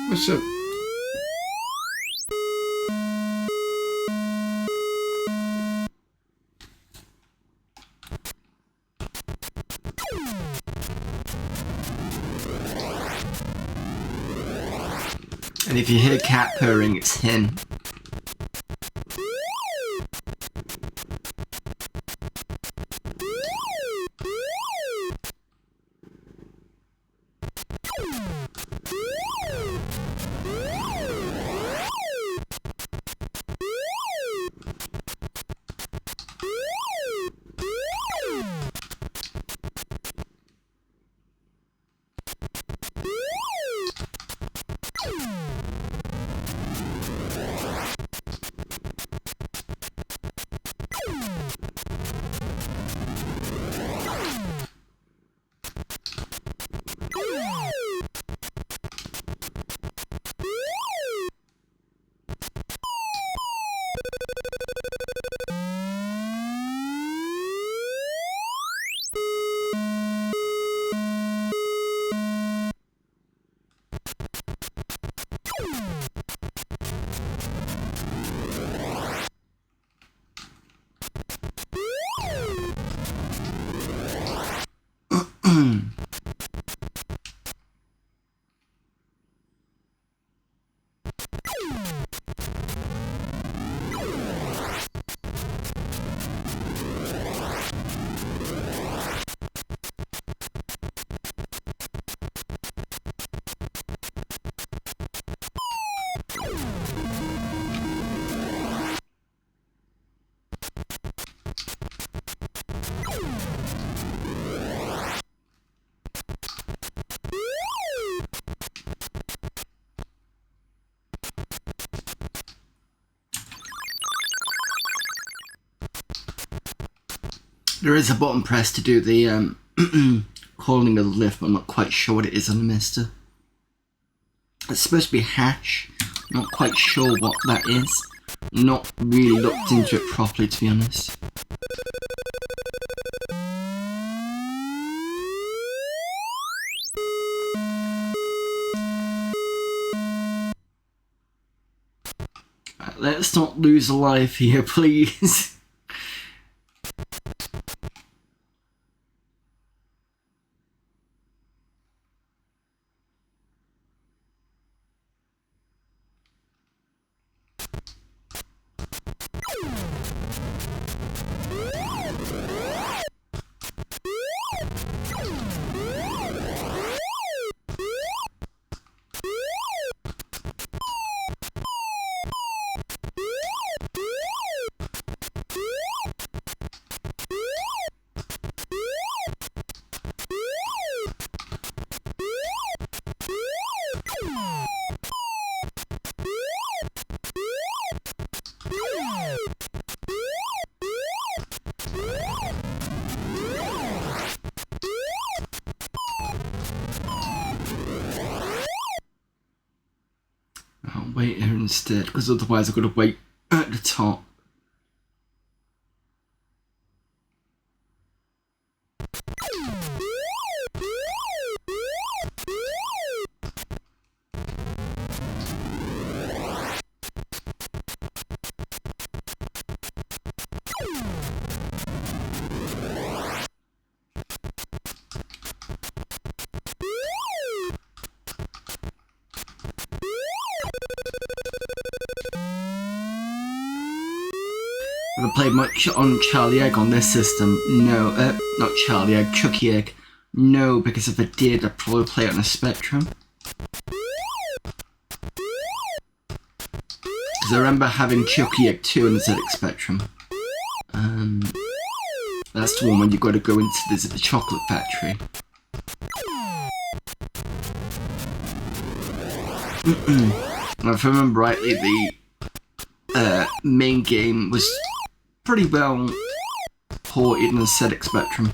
What's up? And if you hear a cat purring, it's him. There is a button press to do the calling of the lift, but I'm not quite sure what it is on the Mister. It's supposed to be hash. I'm not quite sure what that is. Not really looked into it properly, to be honest. Right, let's not lose a life here, please. I'll wait here instead, because otherwise I've got to wait at the top. Have I played much on Charlie Egg on this system? No, not Charlie Egg, Chucky Egg. No, because if I did, I'd probably play it on a Spectrum. Because I remember having Chucky Egg 2 on the ZX Spectrum. That's the one when you got to go into the chocolate factory. If I remember rightly, the main game was pretty well ported in the ZX Spectrum.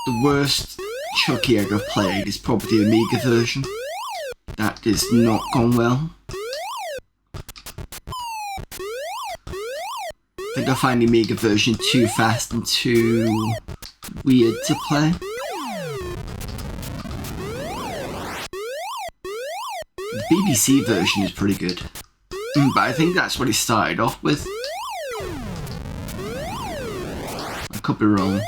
The worst Chucky Egg I've played is probably the Amiga version. That has not gone well. I think I find the Amiga version too fast and too weird to play. The BBC version is pretty good, but I think that's what he started off with. I could be wrong.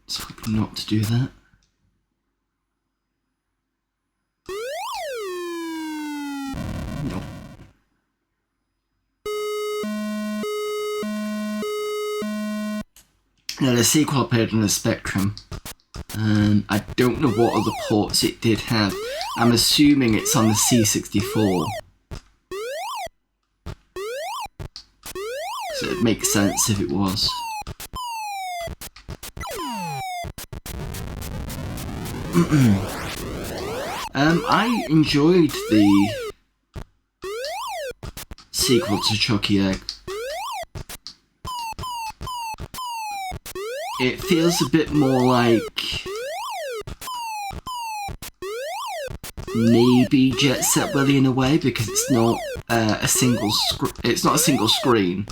Let's hope not to do that. Now the sequel I played on the Spectrum, I don't know what other ports it did have. I'm assuming it's on the C64. So it'd make sense if it was. I enjoyed the sequel to Chucky Egg. It feels a bit more like maybe Jet Set Willy in a way, because it's not a single screen.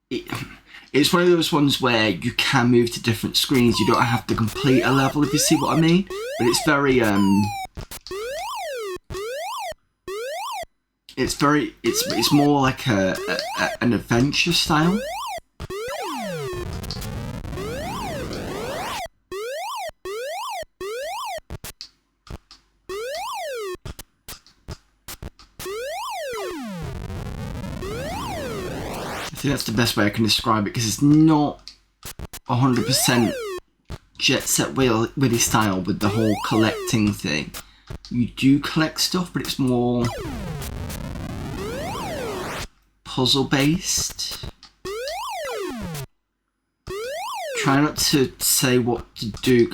It's one of those ones where you can move to different screens. You don't have to complete a level, if you see what I mean. But it's very it's more like an adventure style. I think that's the best way I can describe it, because it's not 100% Jet Set Willy style with the whole collecting thing. You do collect stuff, but it's more puzzle based. Try not to say what to do.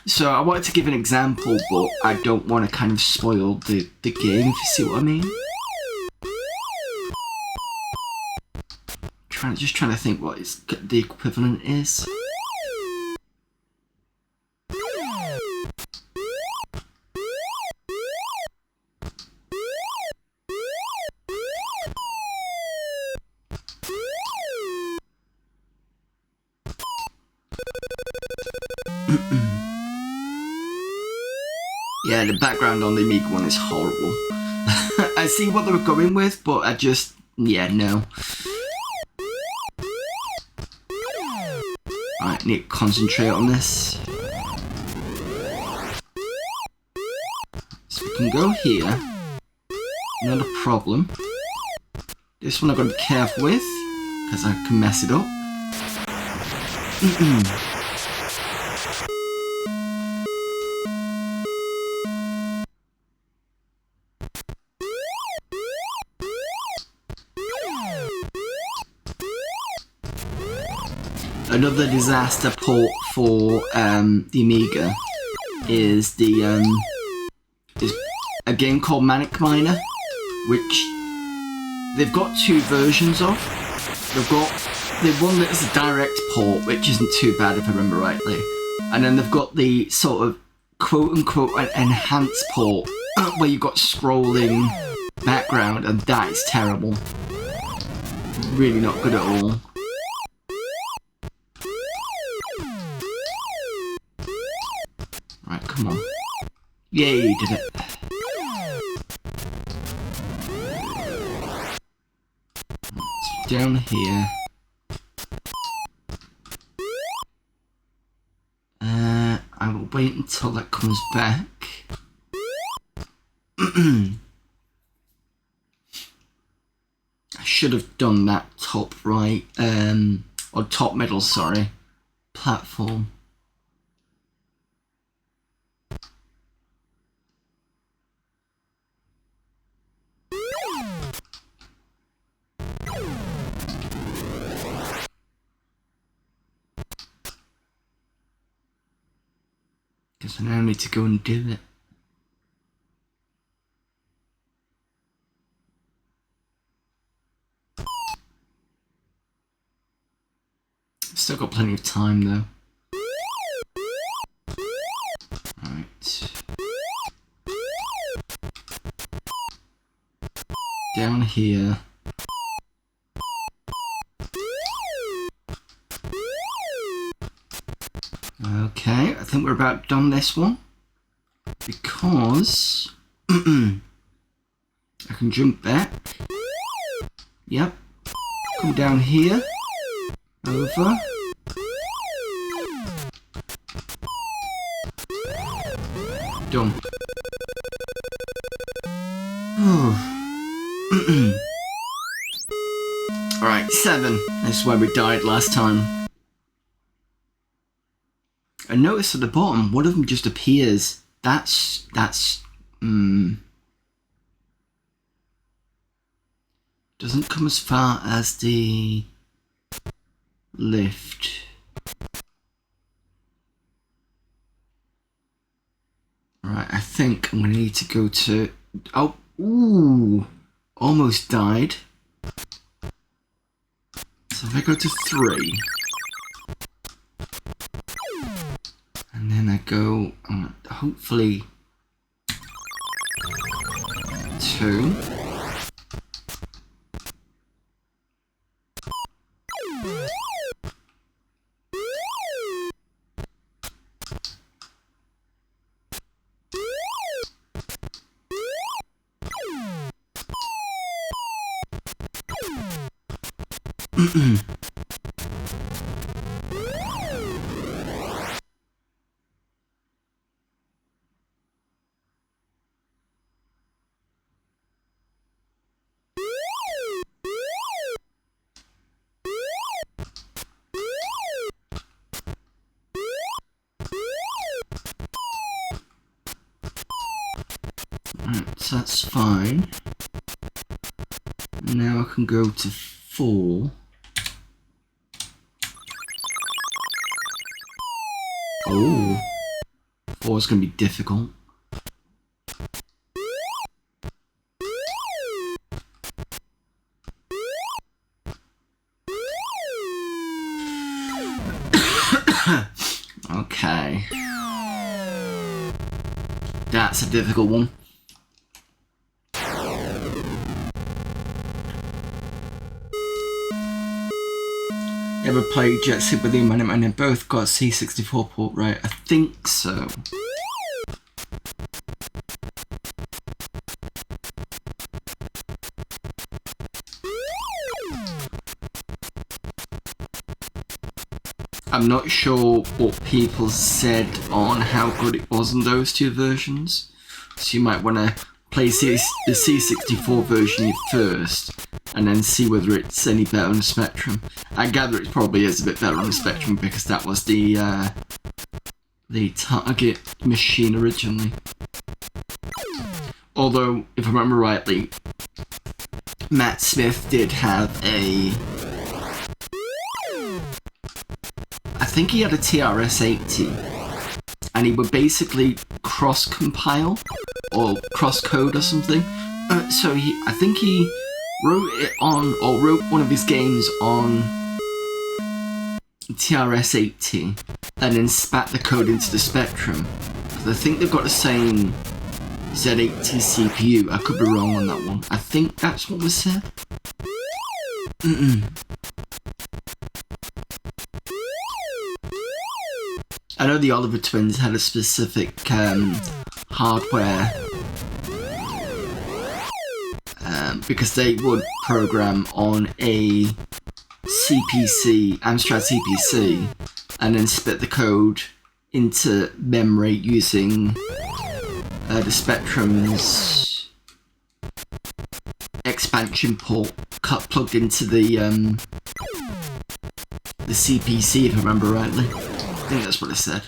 So I wanted to give an example, but I don't want to kind of spoil the game, if you see what I mean. Just trying to think what the equivalent is. Yeah, the background on the Amiga one is horrible. I see what they were going with, but I just, yeah, no. Right, need to concentrate on this. So we can go here. Not a problem. This one I've got to be careful with, because I can mess it up. Another disaster port for the Amiga is a game called Manic Miner, which they've got two versions of. They've one that is a direct port, which isn't too bad if I remember rightly, and then they've got the sort of quote-unquote enhanced port where you've got scrolling background, and that is terrible. Really not good at all. Right, come on. Yay, did it. down here. I will wait until that comes back. I should have done that top right, or top middle, sorry, platform. Guess I now need to go and do it. Still got plenty of time though. Right. Down here. Okay, I think we're about done this one. Because I can jump back. Yep. Come down here. Over. Done. Alright, 7. This is where we died last time. I noticed at the bottom, one of them just appears. That's doesn't come as far as the lift. Right, I think I'm gonna need to go to... Oh, ooh, almost died. So if I go to 3, and then I go, hopefully 2. So that's fine. Now I can go to 4. Oh, 4 is going to be difficult. Okay. That's a difficult one. Ever played Jet Set with the Money and they both got C64 port, right? I think so. I'm not sure what people said on how good it was in those two versions, so you might want to play the C64 version first and then see whether it's any better on the Spectrum. I gather it probably is a bit better on the Spectrum because that was the target machine originally. Although, if I remember rightly, Matt Smith did have a... I think he had a TRS-80, and he would basically cross-compile or cross-code or something. So I think he wrote it on, or wrote one of his games on TRS-80 and then spat the code into the Spectrum. I think they've got the same Z80 CPU. I could be wrong on that one. I think that's what was said. I know the Oliver twins had a specific hardware because they would program on a CPC, Amstrad CPC, and then split the code into memory using the Spectrum's expansion port plugged into the CPC, if I remember rightly. I think that's what it said.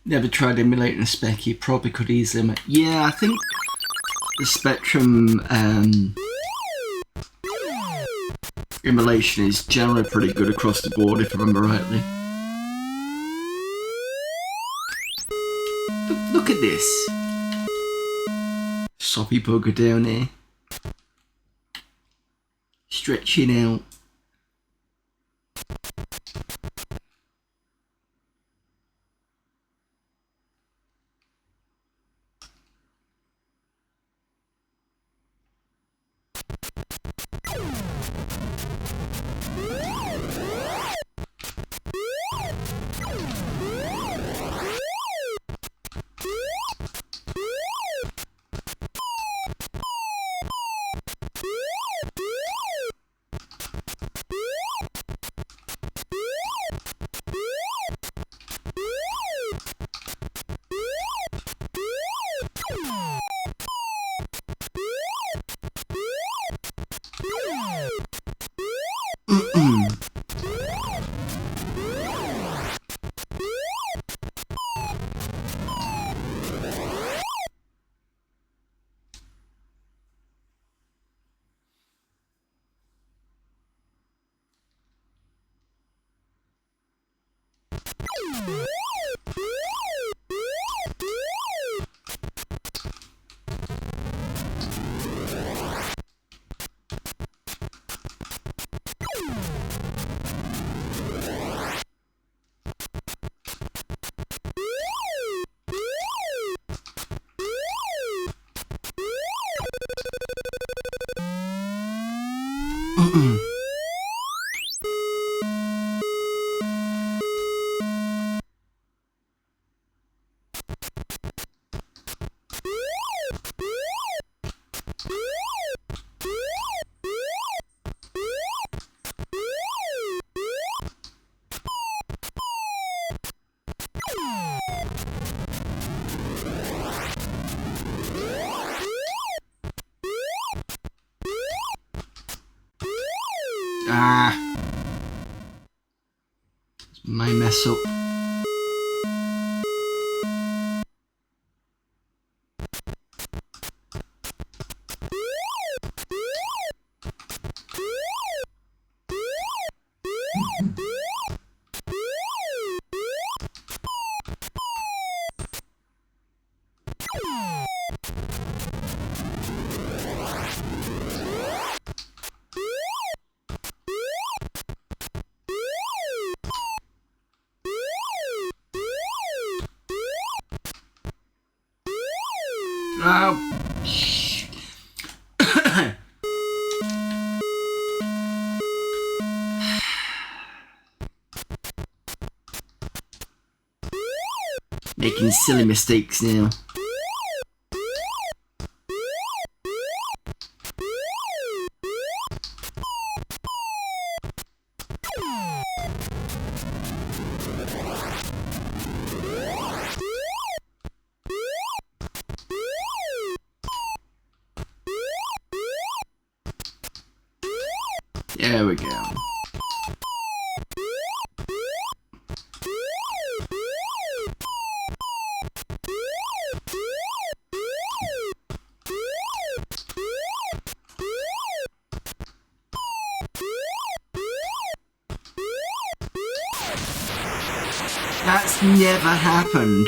Never tried emulating a spec, you probably could easily yeah, I think the Spectrum emulation is generally pretty good across the board, if I remember rightly. Look at this soppy bugger down there, stretching out. My mess up. Making silly mistakes now. There we go. That's never happened.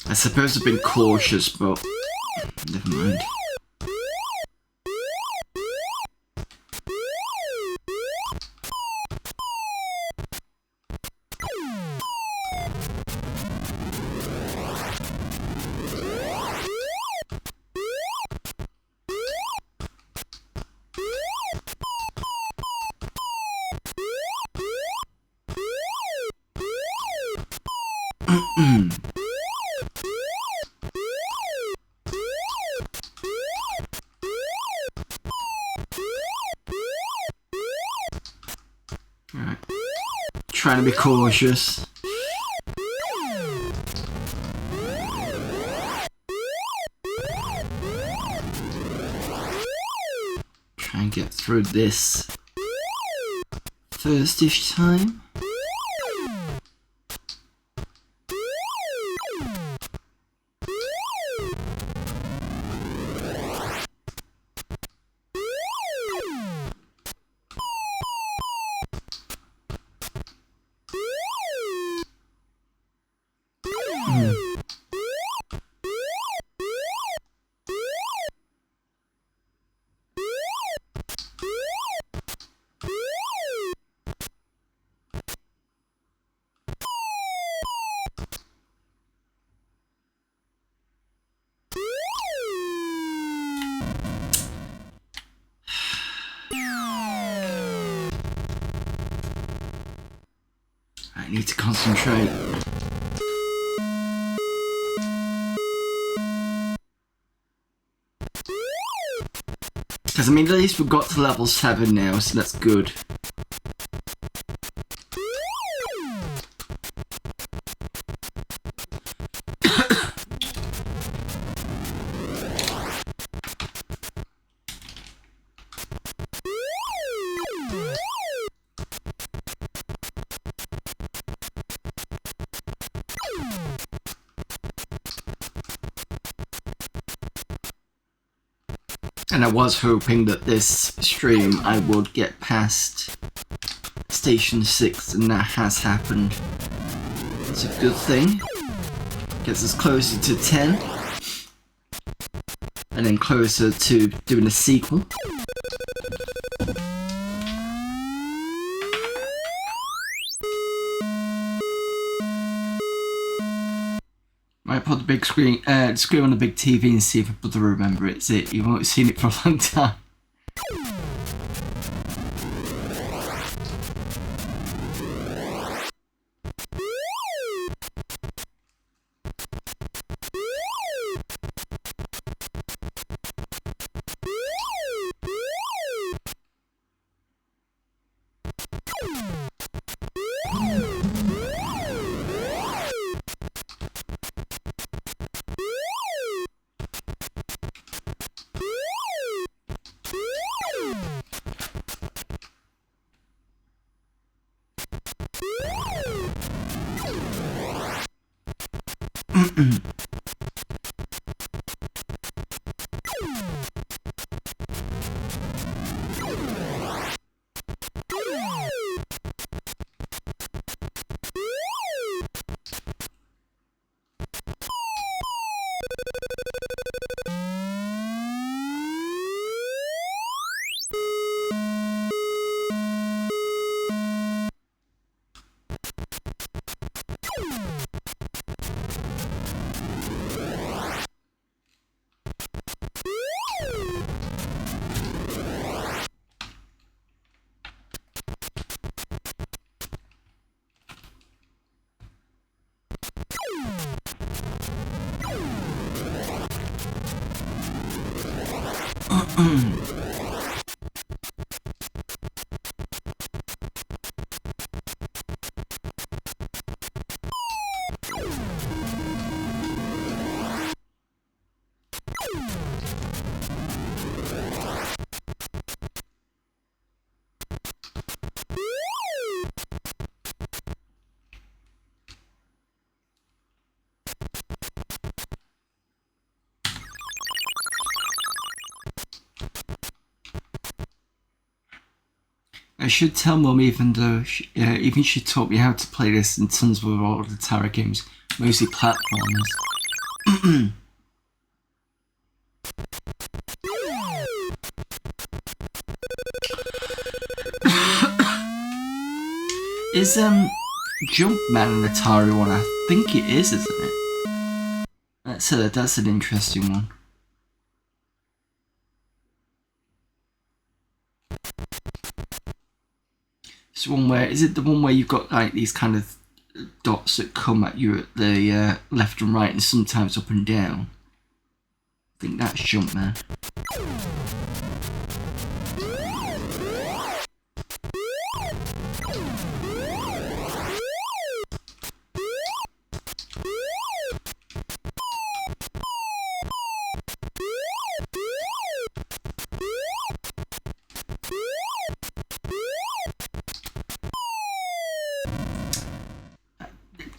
I suppose I've been cautious, but never mind. Right. Trying to be cautious. Try and get through this first-ish time. I need to concentrate. Because I mean, at least we've got to level 7 now, so that's good. And I was hoping that this stream I would get past Station 6, and that has happened. It's a good thing. Gets us closer to 10. And then closer to doing a sequel. Might put the big screen, screen on the big TV and see if people remember it. You won't have seen it for a long time. I should tell Mum, even though even she taught me how to play this in tons of other Terra games, mostly platformers. Is Jumpman an Atari one? I think it is, isn't it? That's an interesting one. It's one where, is it the one where you've got like these kind of dots that come at you at the left and right and sometimes up and down? I think that's Jumpman.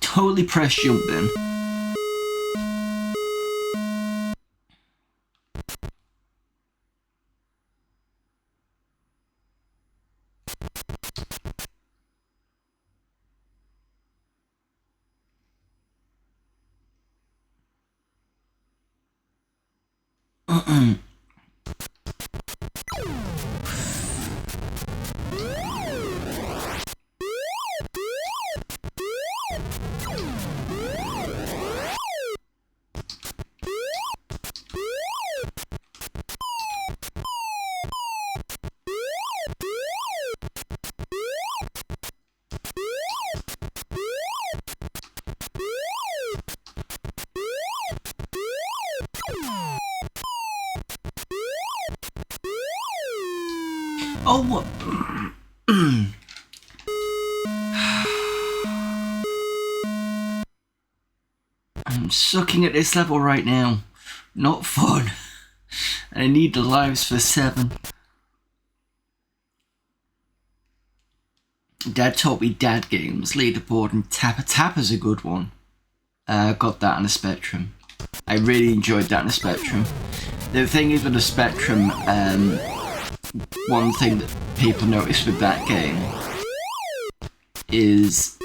Totally press jump then. Oh, what? I'm sucking at this level right now. Not fun. I need the lives for 7. Dad taught me Dad Games, leaderboard, and Tapper. Tapper's a good one. Got that on a Spectrum. I really enjoyed that on a Spectrum. The thing is with the Spectrum, one thing that people notice with that game is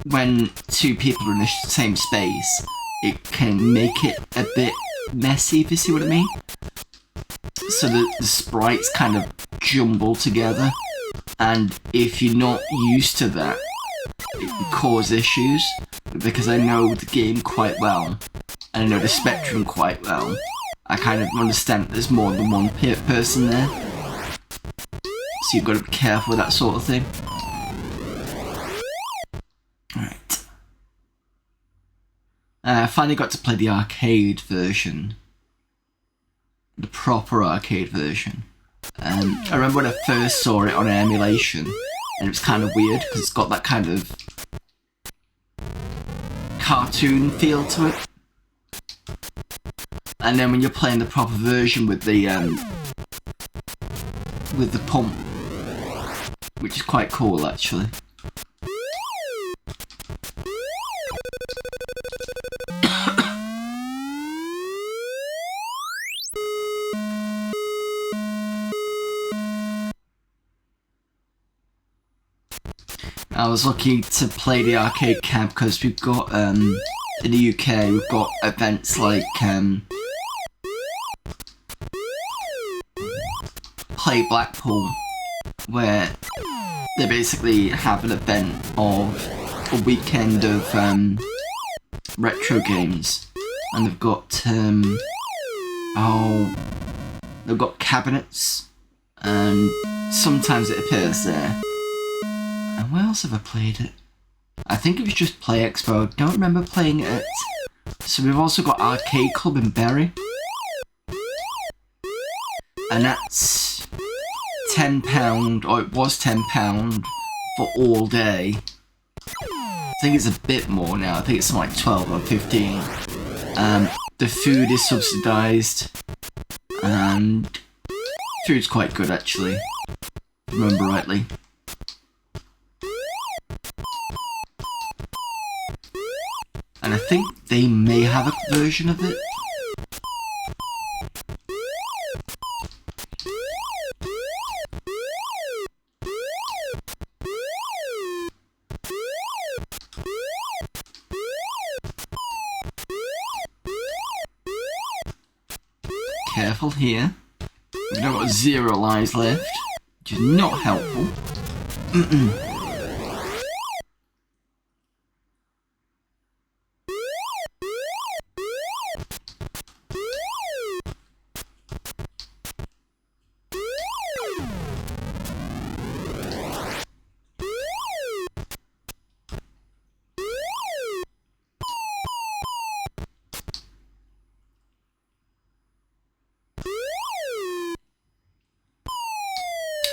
when 2 people are in the same space, it can make it a bit messy, if you see what I mean. So the sprites kind of jumble together, and if you're not used to that, it can cause issues. Because I know the game quite well, and I know the Spectrum quite well, I kind of understand that there's more than one person there. So you've got to be careful with that sort of thing. Right. I finally got to play the arcade version. The proper arcade version. I remember when I first saw it on emulation, and it was kind of weird, because it's got that kind of cartoon feel to it. And then when you're playing the proper version with the pump, which is quite cool actually. I was lucky to play the arcade camp because we've got, in the UK, we've got events like, Play Blackpool, where they basically have an event of a weekend of, retro games. And they've got, they've got cabinets, and sometimes it appears there. And where else have I played it? I think it was just Play Expo. I don't remember playing it. So we've also got Arcade Club in Bury. And that's £10, or it was £10 for all day. I think it's a bit more now. I think it's like 12 or 15. The food is subsidised. And food's quite good actually, if I remember rightly. And I think they may have a version of it. careful here. We've now got 0 lives left, which is not helpful.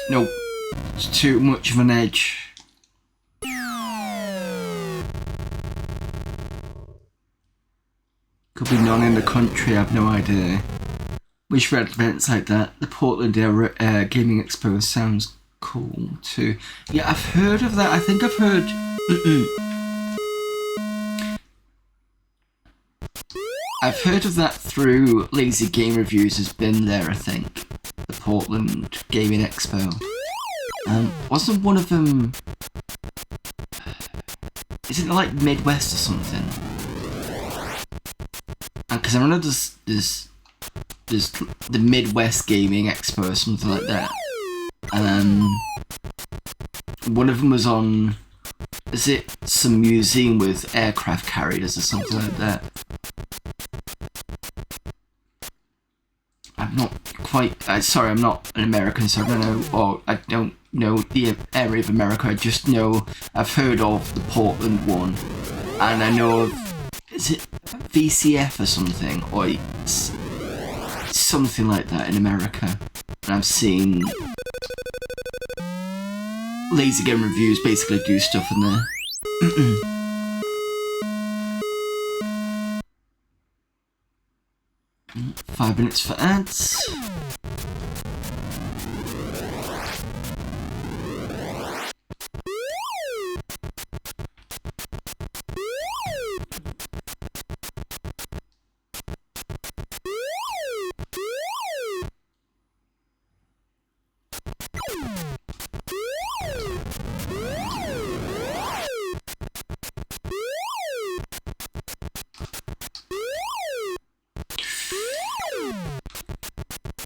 Nope, it's too much of an edge. Could be none in the country, I have no idea. Wish we had events like that. The Portland Air Gaming Expo sounds cool too. Yeah, I've heard of that. I think I've heard... I've heard of that through Lazy Game Reviews has been there, I think. The Portland Gaming Expo. Wasn't one of them... Isn't it like Midwest or something? Because I remember there's the Midwest Gaming Expo or something like that. And one of them was on... Is it some museum with aircraft carriers or something like that? I'm not quite... sorry, I'm not an American, so I don't know... Or I don't know the area of America. I just know... I've heard of the Portland one. And I know of... Is it VCF or something? Or it's something like that in America. And I've seen... Lazy Game Reviews basically do stuff in there. 5 minutes for ads.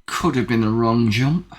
Could have been a wrong jump.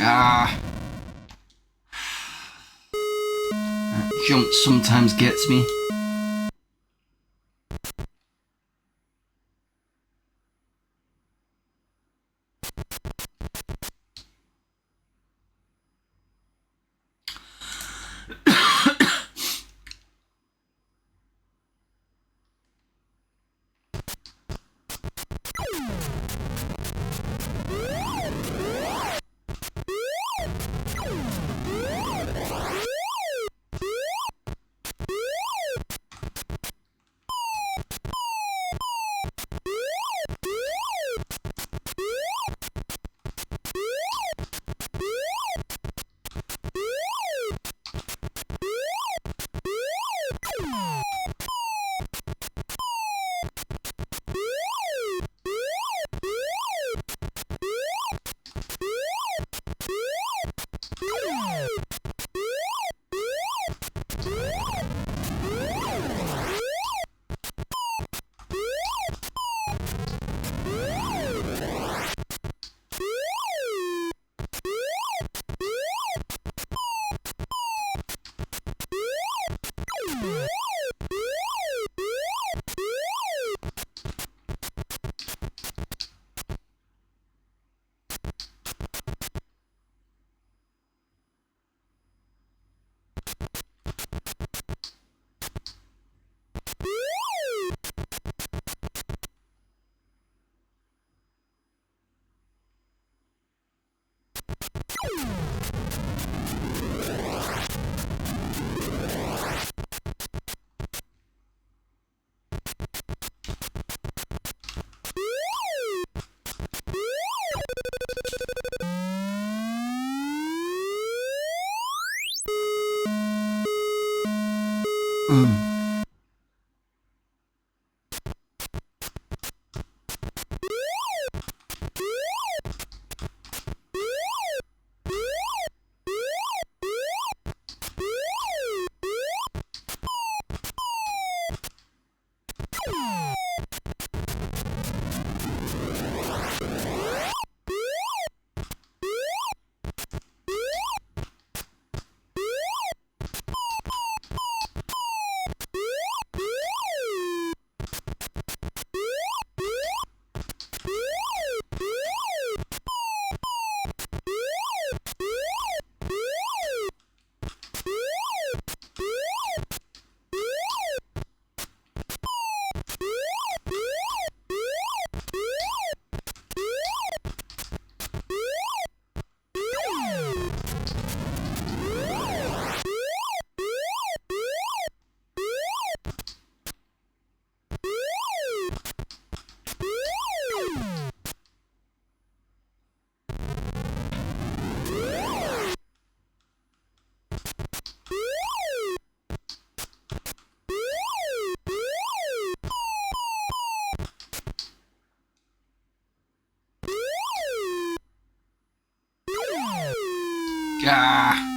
Ah. That jump sometimes gets me. Ah.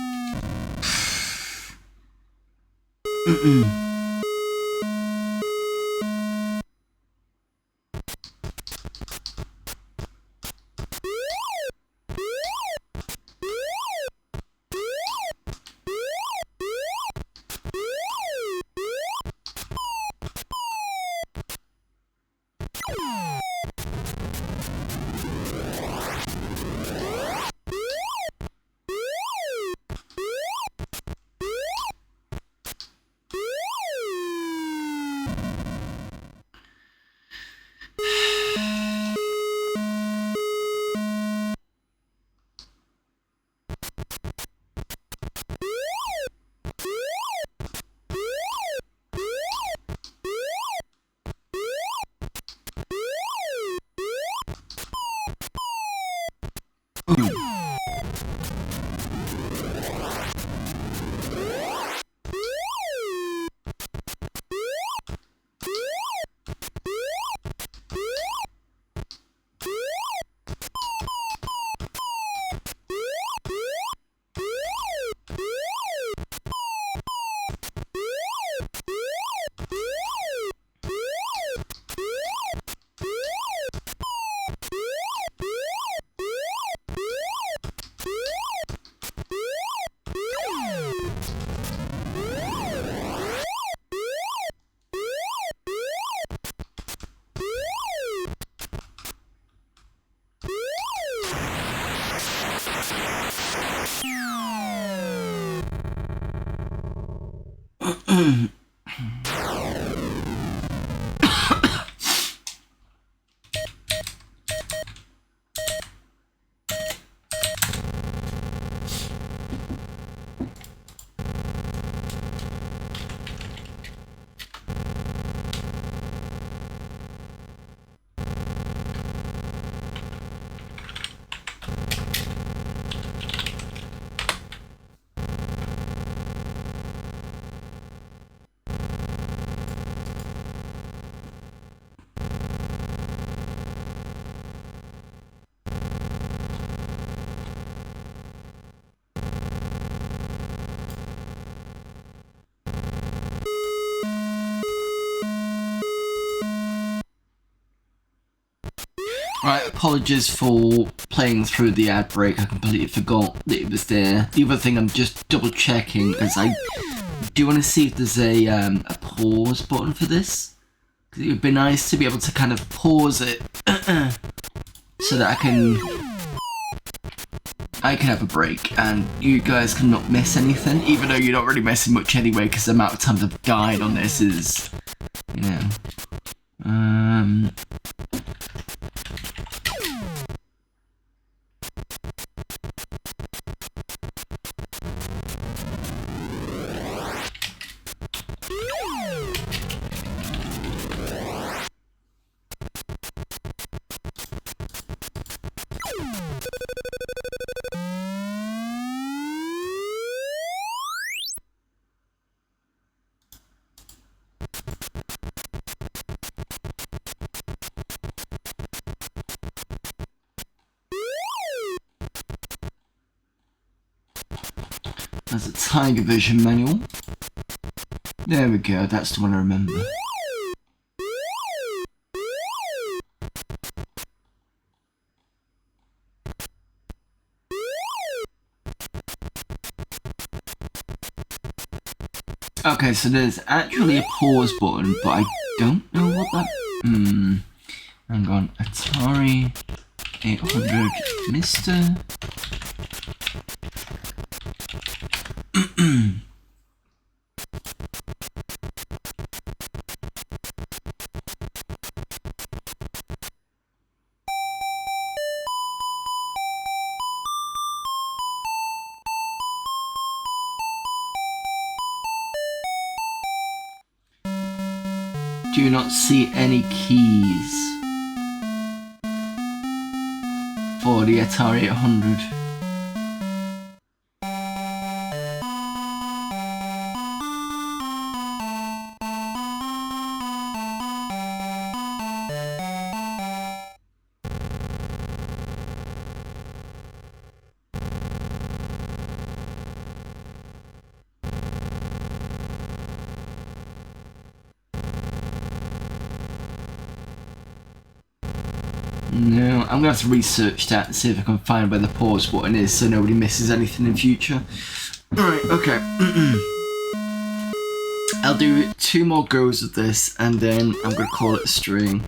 Right, apologies for playing through the ad break. I completely forgot that it was there. The other thing I'm just double checking is I do want to see if there's a pause button for this. Because it would be nice to be able to kind of pause it so that I can have a break and you guys can not miss anything, even though you're not really missing much anyway because the amount of times I've died on this is, you know. There's a Tiger Vision manual. There we go, that's the one I remember. Okay, so there's actually a pause button, but I don't know what that... Hang on, Atari 800 Mr. Do not see any keys for the Atari 800. No, I'm gonna have to research that and see if I can find where the pause button is so nobody misses anything in future. Alright, okay. I'll do 2 more goes of this and then I'm gonna call it a stream.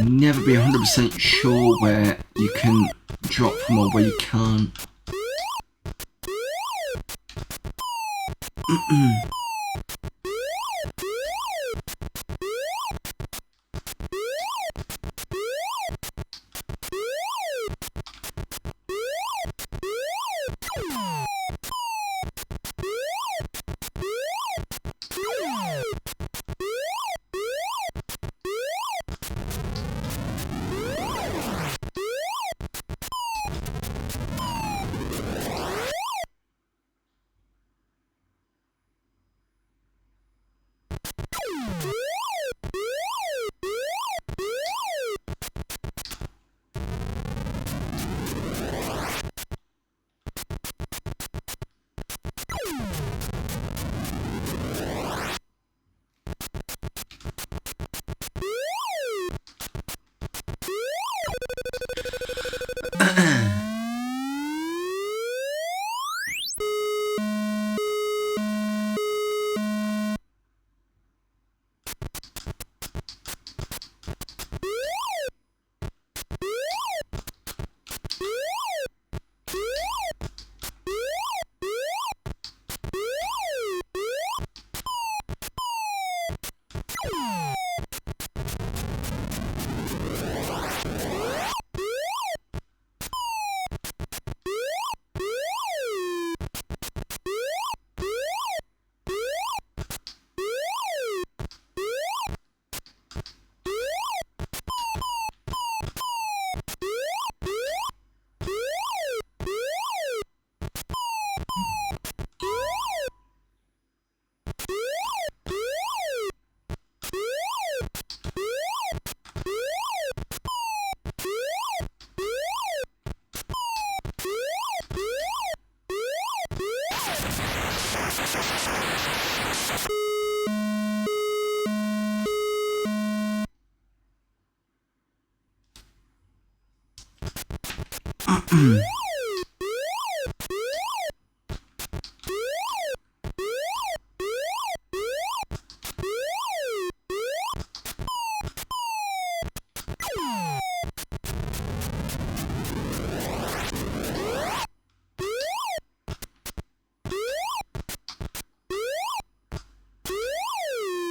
Never be 100% sure where you can drop from or where you can't.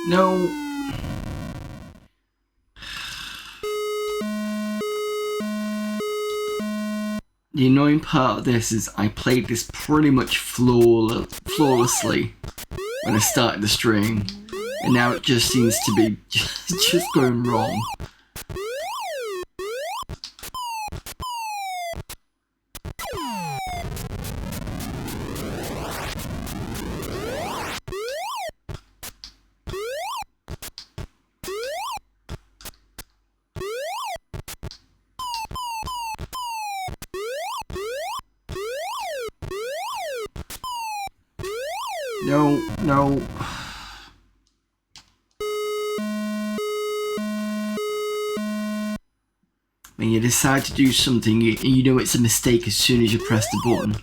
No. The annoying part of this is I played this pretty much flawlessly when I started the stream, and now it just seems to be just going wrong. No, no. When you decide to do something, you know it's a mistake as soon as you press the button.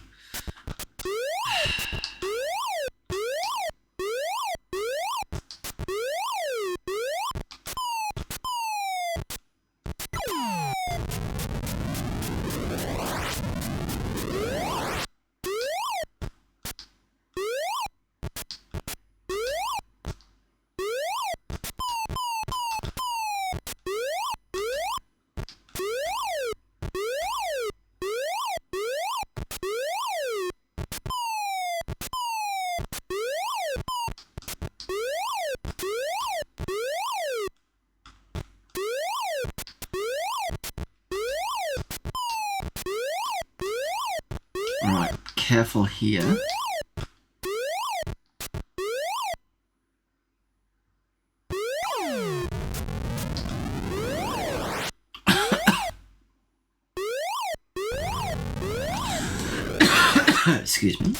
Right, careful here. Excuse me.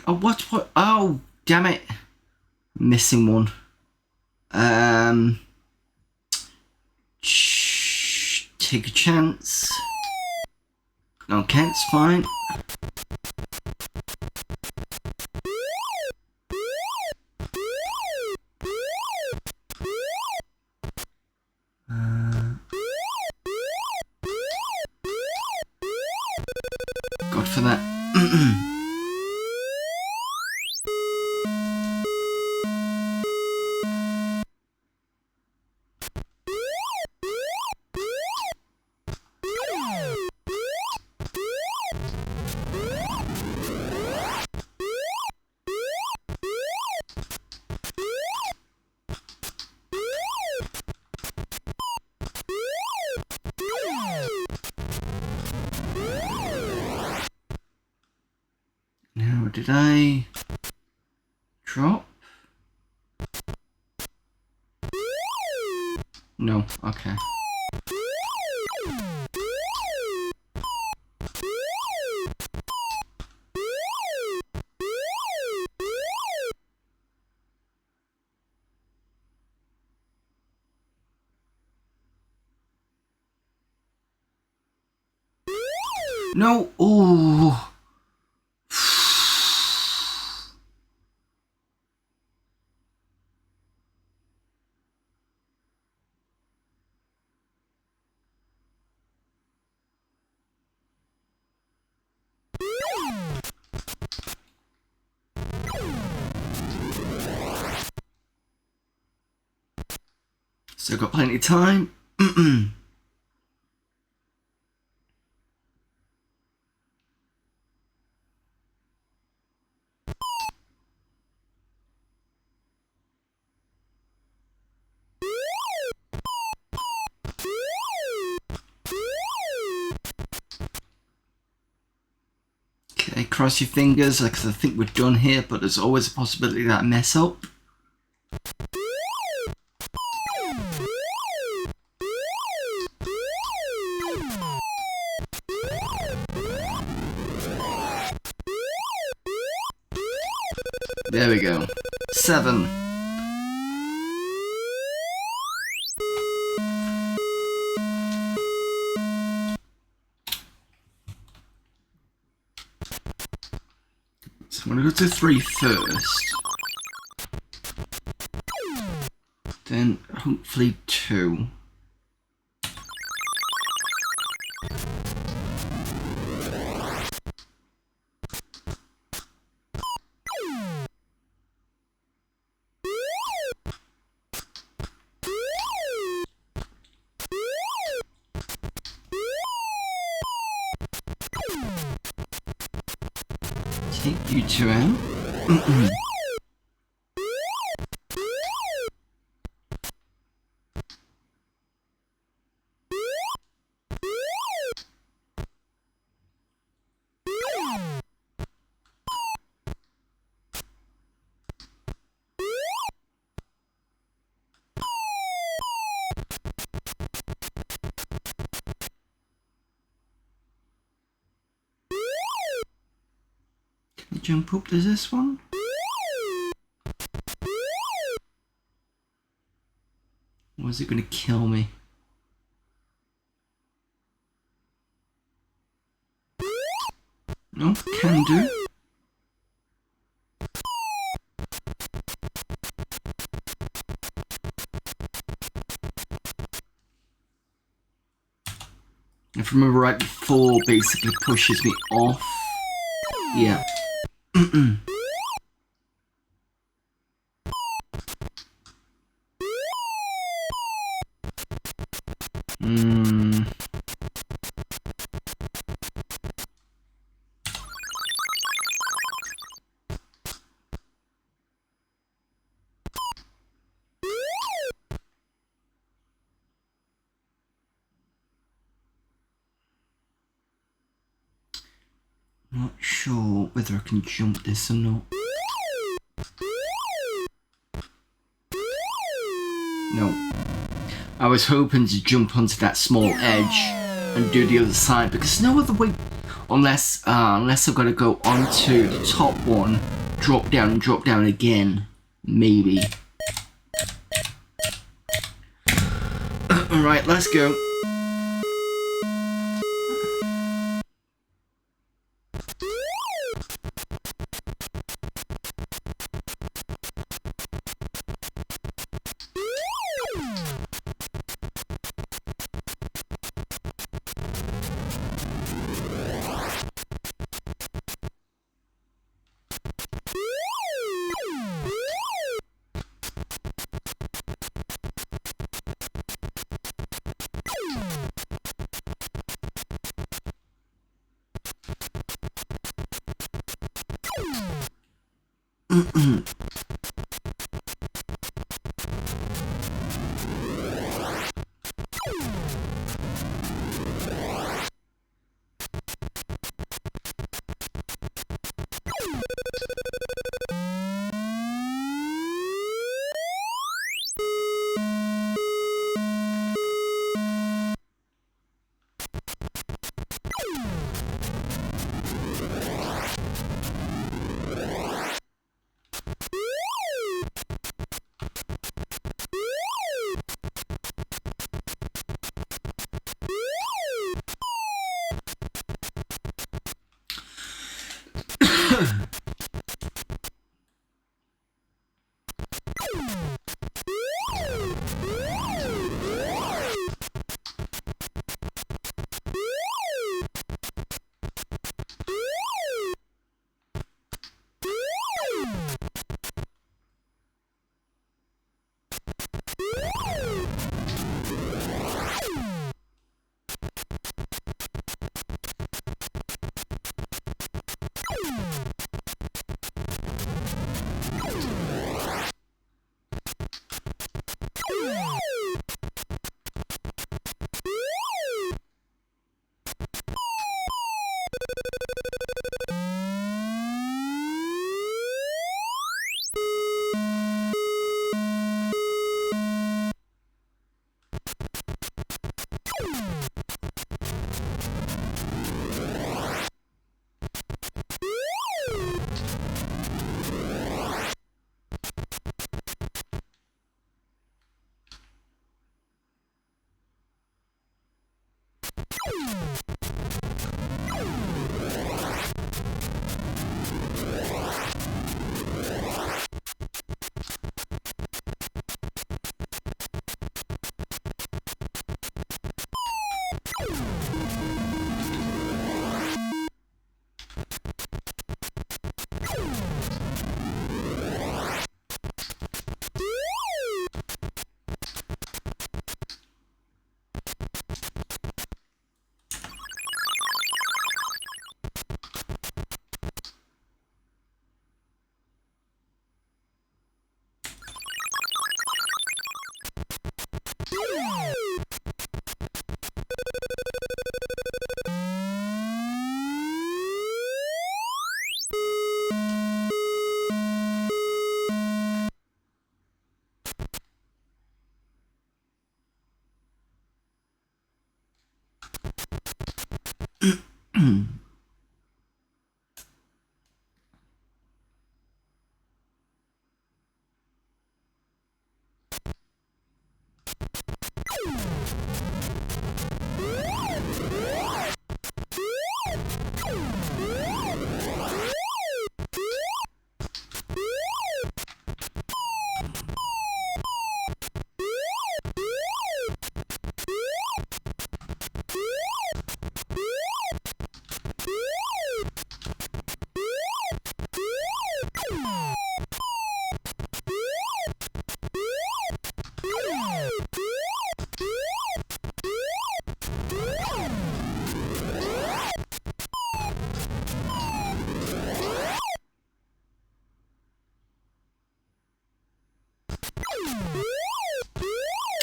Oh, what? Oh, damn it. Missing one. Take a chance. Okay, it's fine. God for that. Now, did I drop? No, okay. No, oh. Still got plenty of time. Okay, cross your fingers, because I think we're done here, but there's always a possibility that I mess up. There we go. 7. So I'm going to go to 3 first. Then hopefully 2. Take you two out. Jump up to this one. Or is it going to kill me? No, can do. If I remember right, the 4 basically pushes me off. Yeah. Not sure whether I can jump this or not. No. I was hoping to jump onto that small edge and do the other side because no other way, unless I've got to go onto the top one, drop down and drop down again, maybe. Alright, let's go.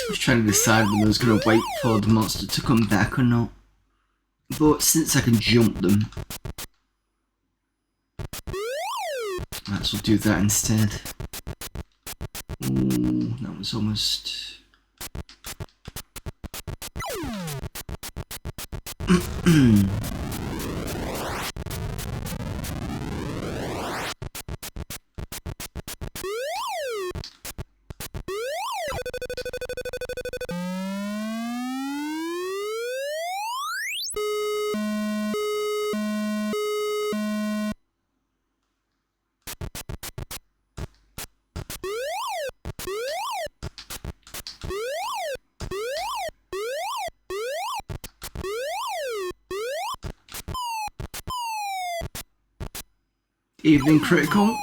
was trying to decide whether I was going to wait for the monster to come back or not. But since I can jump them, might as well do that instead. Ooh, that was almost... Evening critical.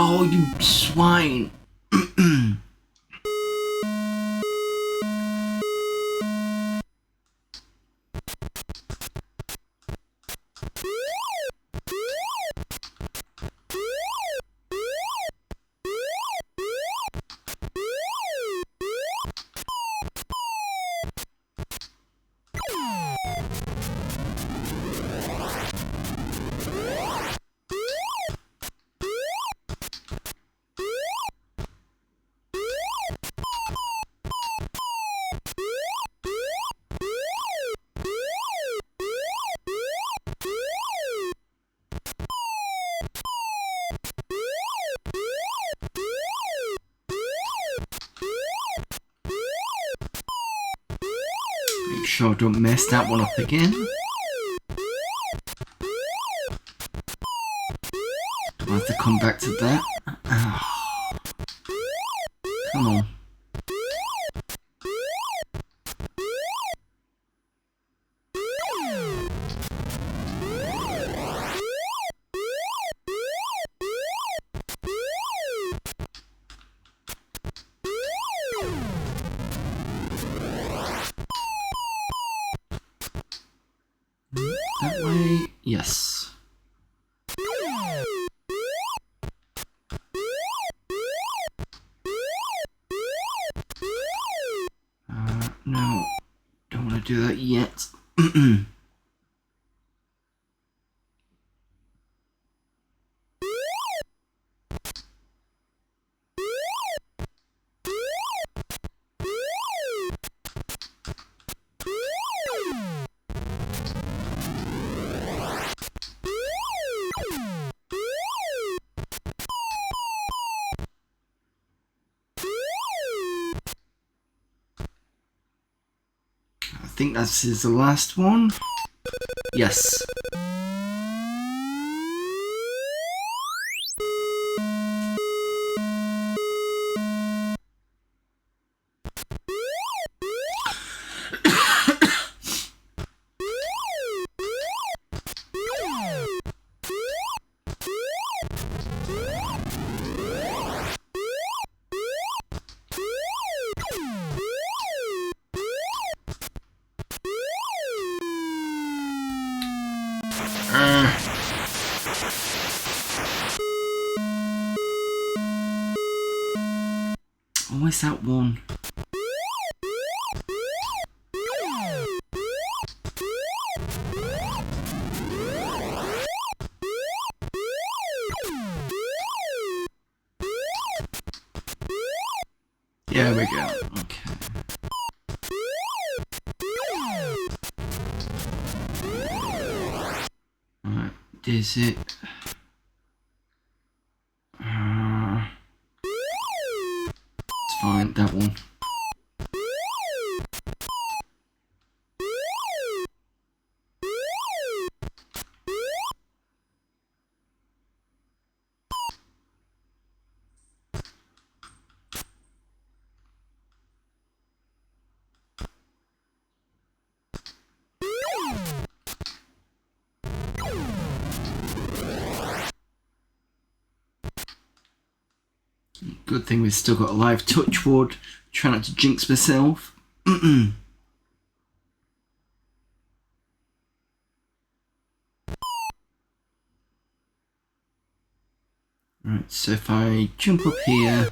Oh, you swine. Make sure I don't mess that one up again. Do I have to come back to that? Oh. Come on. That way, yes. No, don't want to do that yet. I think this is the last one. Yes. where's that one? There we go. Okay. Alright, there's it. It's fine, that one. Good thing we've still got a live touch wood. Try not to jinx myself. Right, so if I jump up here,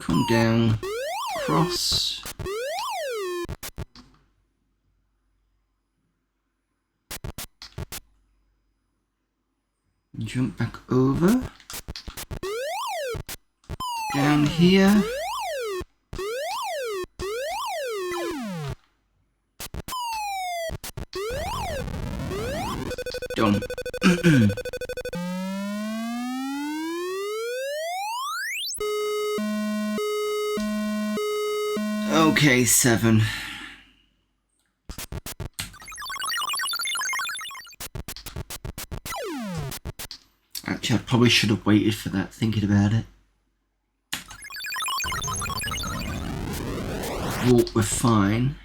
come down, cross. Jump back over. Down here. Done. Okay, 7. Actually, I probably should have waited for that, thinking about it. Walk, we're fine.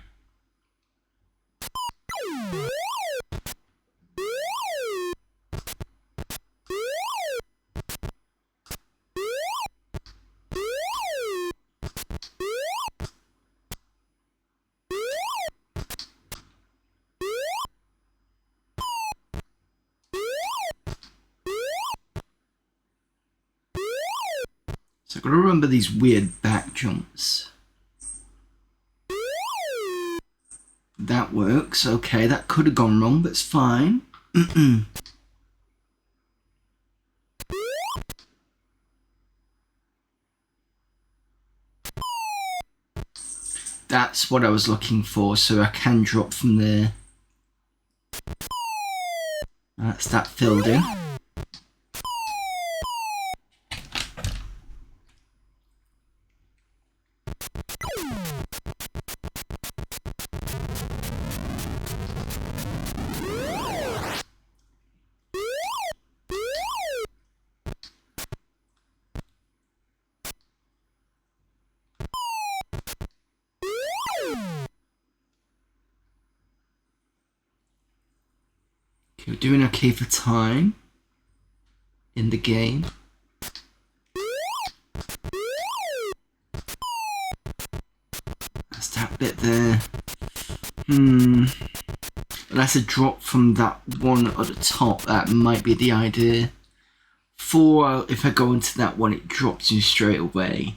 So I've got to remember these weird back jumps. That works. Okay, that could have gone wrong, but it's fine. That's what I was looking for, so I can drop from there. That's that filled in. We're doing okay for time in the game. That's that bit there. That's a drop from that one at the top. That might be the idea. 4, if I go into that one, it drops you straight away.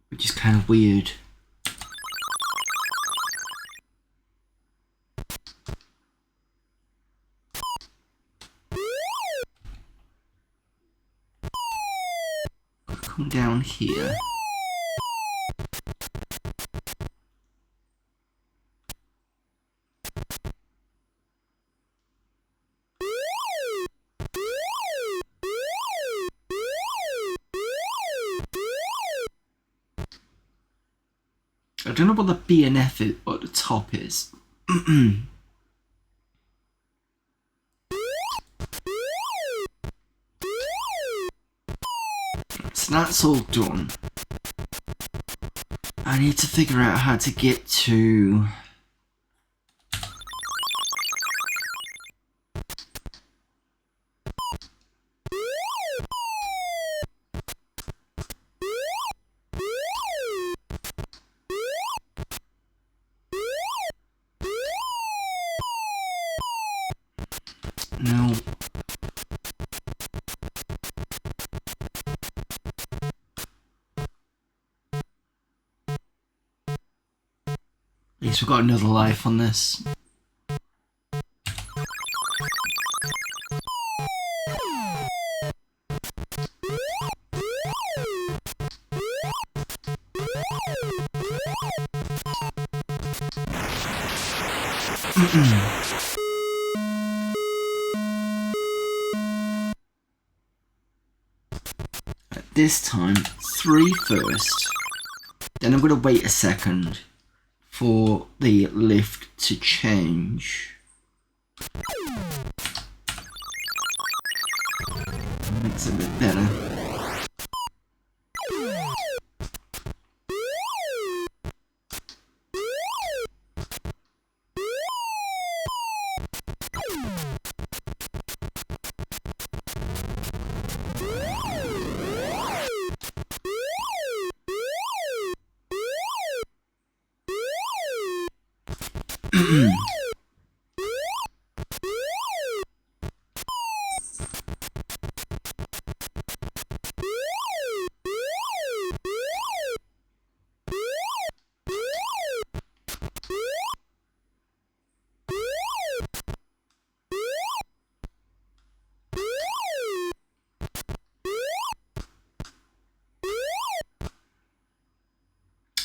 Which is kind of weird. Come down here. I don't know what the B and F is, what the top is. So that's all done. I need to figure out how to get to... No. least we've got another life on this. This time, 3 first. Then I'm going to wait a second for the lift to change. Makes it a bit better.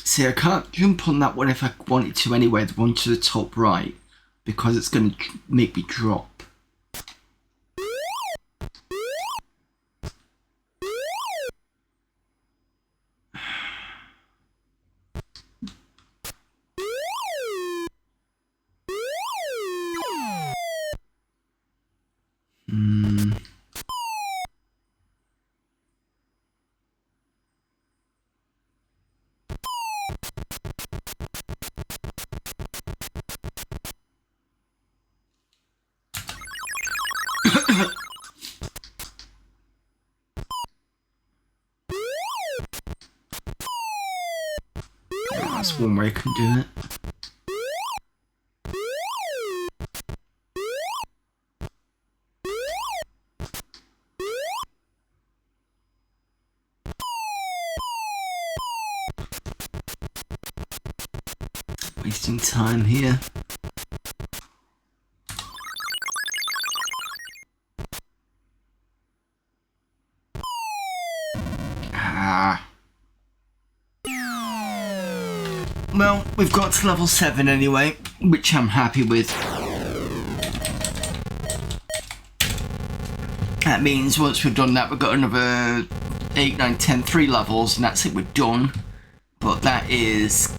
See, I can't jump on that one if I wanted to anyway, the one to the top right, because it's going to make me drop. That's one way I can do it. Wasting time here. Well, we've got to level 7 anyway, which I'm happy with. That means once we've done that, we've got another 8, 9, 10, 3 levels, and that's it, we're done. But that is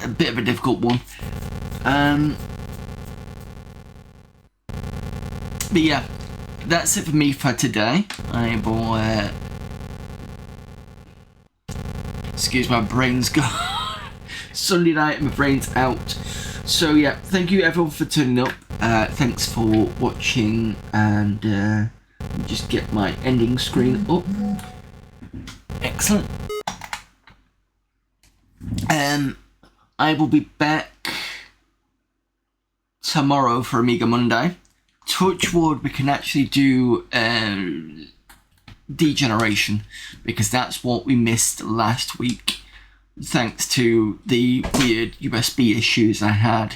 a bit of a difficult one. But yeah, that's it for me for today. I will, excuse my brain's gone. Sunday night, my brain's out. So yeah, thank you everyone for turning up. Thanks for watching, and just get my ending screen up. Excellent. I will be back tomorrow for Amiga Monday. Touch wood, we can actually do Degeneration, because that's what we missed last week, thanks to the weird USB issues I had.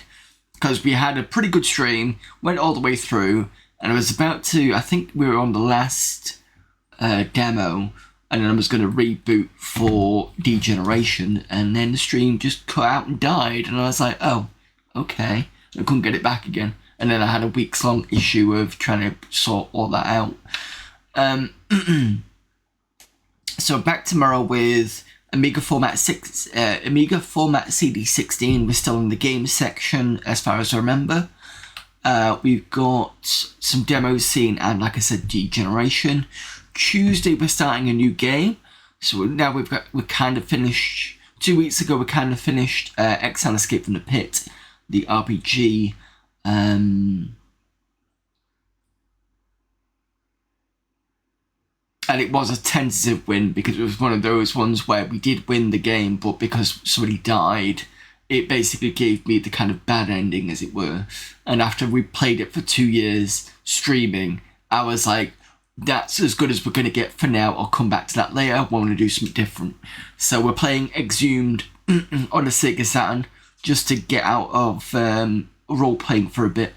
Because we had a pretty good stream, went all the way through, and I was about to, I think we were on the last demo, and then I was going to reboot for Degeneration, and then the stream just cut out and died, and I was like, oh, okay. I couldn't get it back again. And then I had a week's long issue of trying to sort all that out. So back tomorrow with Amiga Format CD16. We're still in the games section as far as I remember. We've got some demos seen, and like I said, Degeneration. Tuesday we're starting a new game. So now we're kind of finished. 2 weeks ago we kind of finished Exile Escape from the Pit, the RPG. And it was a tentative win, because it was one of those ones where we did win the game, but because somebody died, it basically gave me the kind of bad ending, as it were. And after we played it for 2 years streaming, I was like, that's as good as we're going to get for now. I'll come back to that later. I want to do something different. So we're playing Exhumed on the Sega Saturn. just to get out of role playing for a bit.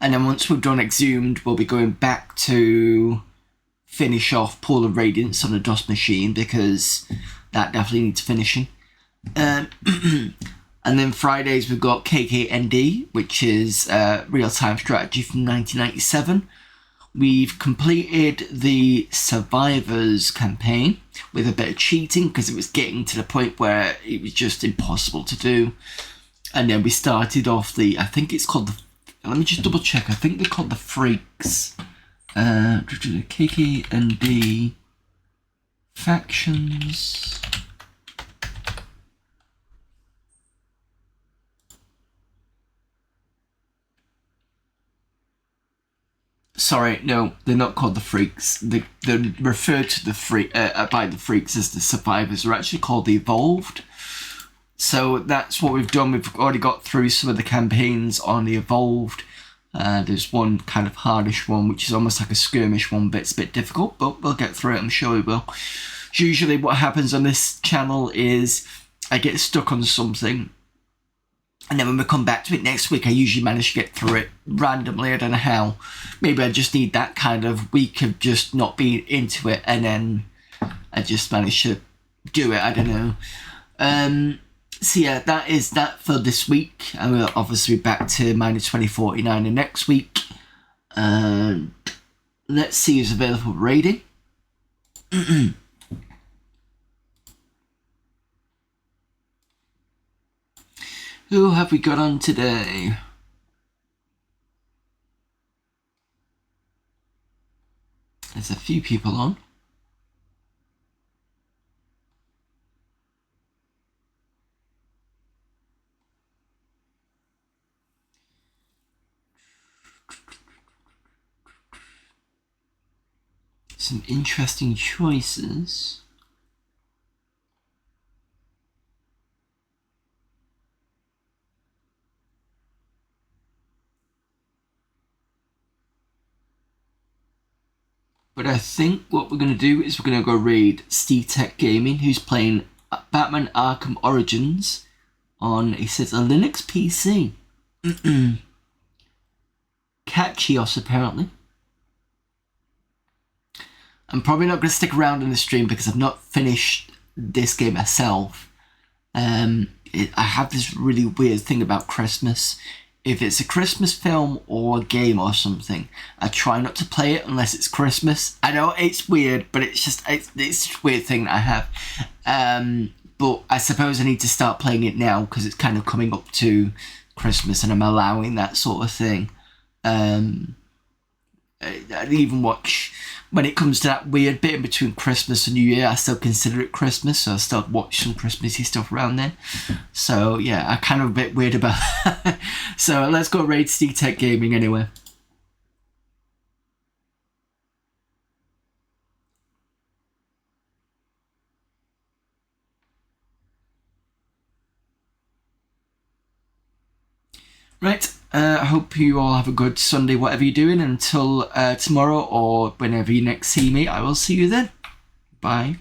And then once we've done Exhumed, we'll be going back to finish off Pool of Radiance on the DOS machine, because that definitely needs finishing. And then Fridays we've got KKND, which is real-time strategy from 1997. We've completed the Survivors campaign with a bit of cheating because it was getting to the point where it was just impossible to do. And then we started off the, I think it's called the, let me just double check, I think they're called the Freaks. KKND factions. Sorry, no, they're not called the Freaks. They're referred to by the Freaks as the Survivors. They're actually called the Evolved. So that's what we've done. We've already got through some of the campaigns on the Evolved. There's one kind of hardish one, which is almost like a skirmish one, but it's a bit difficult, but we'll get through it, I'm sure we will. Usually what happens on this channel is I get stuck on something, and then when we come back to it next week, I usually manage to get through it randomly. I don't know how. Maybe I just need that kind of week of just not being into it, and then I just manage to do it. I don't know. So yeah, that is that for this week. And we're obviously back to minus 2049 in next week. Let's see who's available for raiding. Who have we got on today? There's a few people on. Some interesting choices. But I think what we're going to do is we're going to go raid SteTech Gaming, who's playing Batman Arkham Origins on, he says, a Linux PC. Catchios, apparently. I'm probably not going to stick around in the stream because I've not finished this game myself. I have this really weird thing about Christmas. If it's a Christmas film or a game or something, I try not to play it unless it's Christmas. I know it's weird, but it's a weird thing that I have. But I suppose I need to start playing it now because it's kind of coming up to Christmas and I'm allowing that sort of thing. I even watch, when it comes to that weird bit in between Christmas and New Year, I still consider it Christmas, so I still watch some Christmassy stuff around then. So yeah, I'm kind of a bit weird about that. So let's go raid SteTech Gaming anyway. Right, I hope you all have a good Sunday, whatever you're doing. Until tomorrow or whenever you next see me, I will see you then. Bye.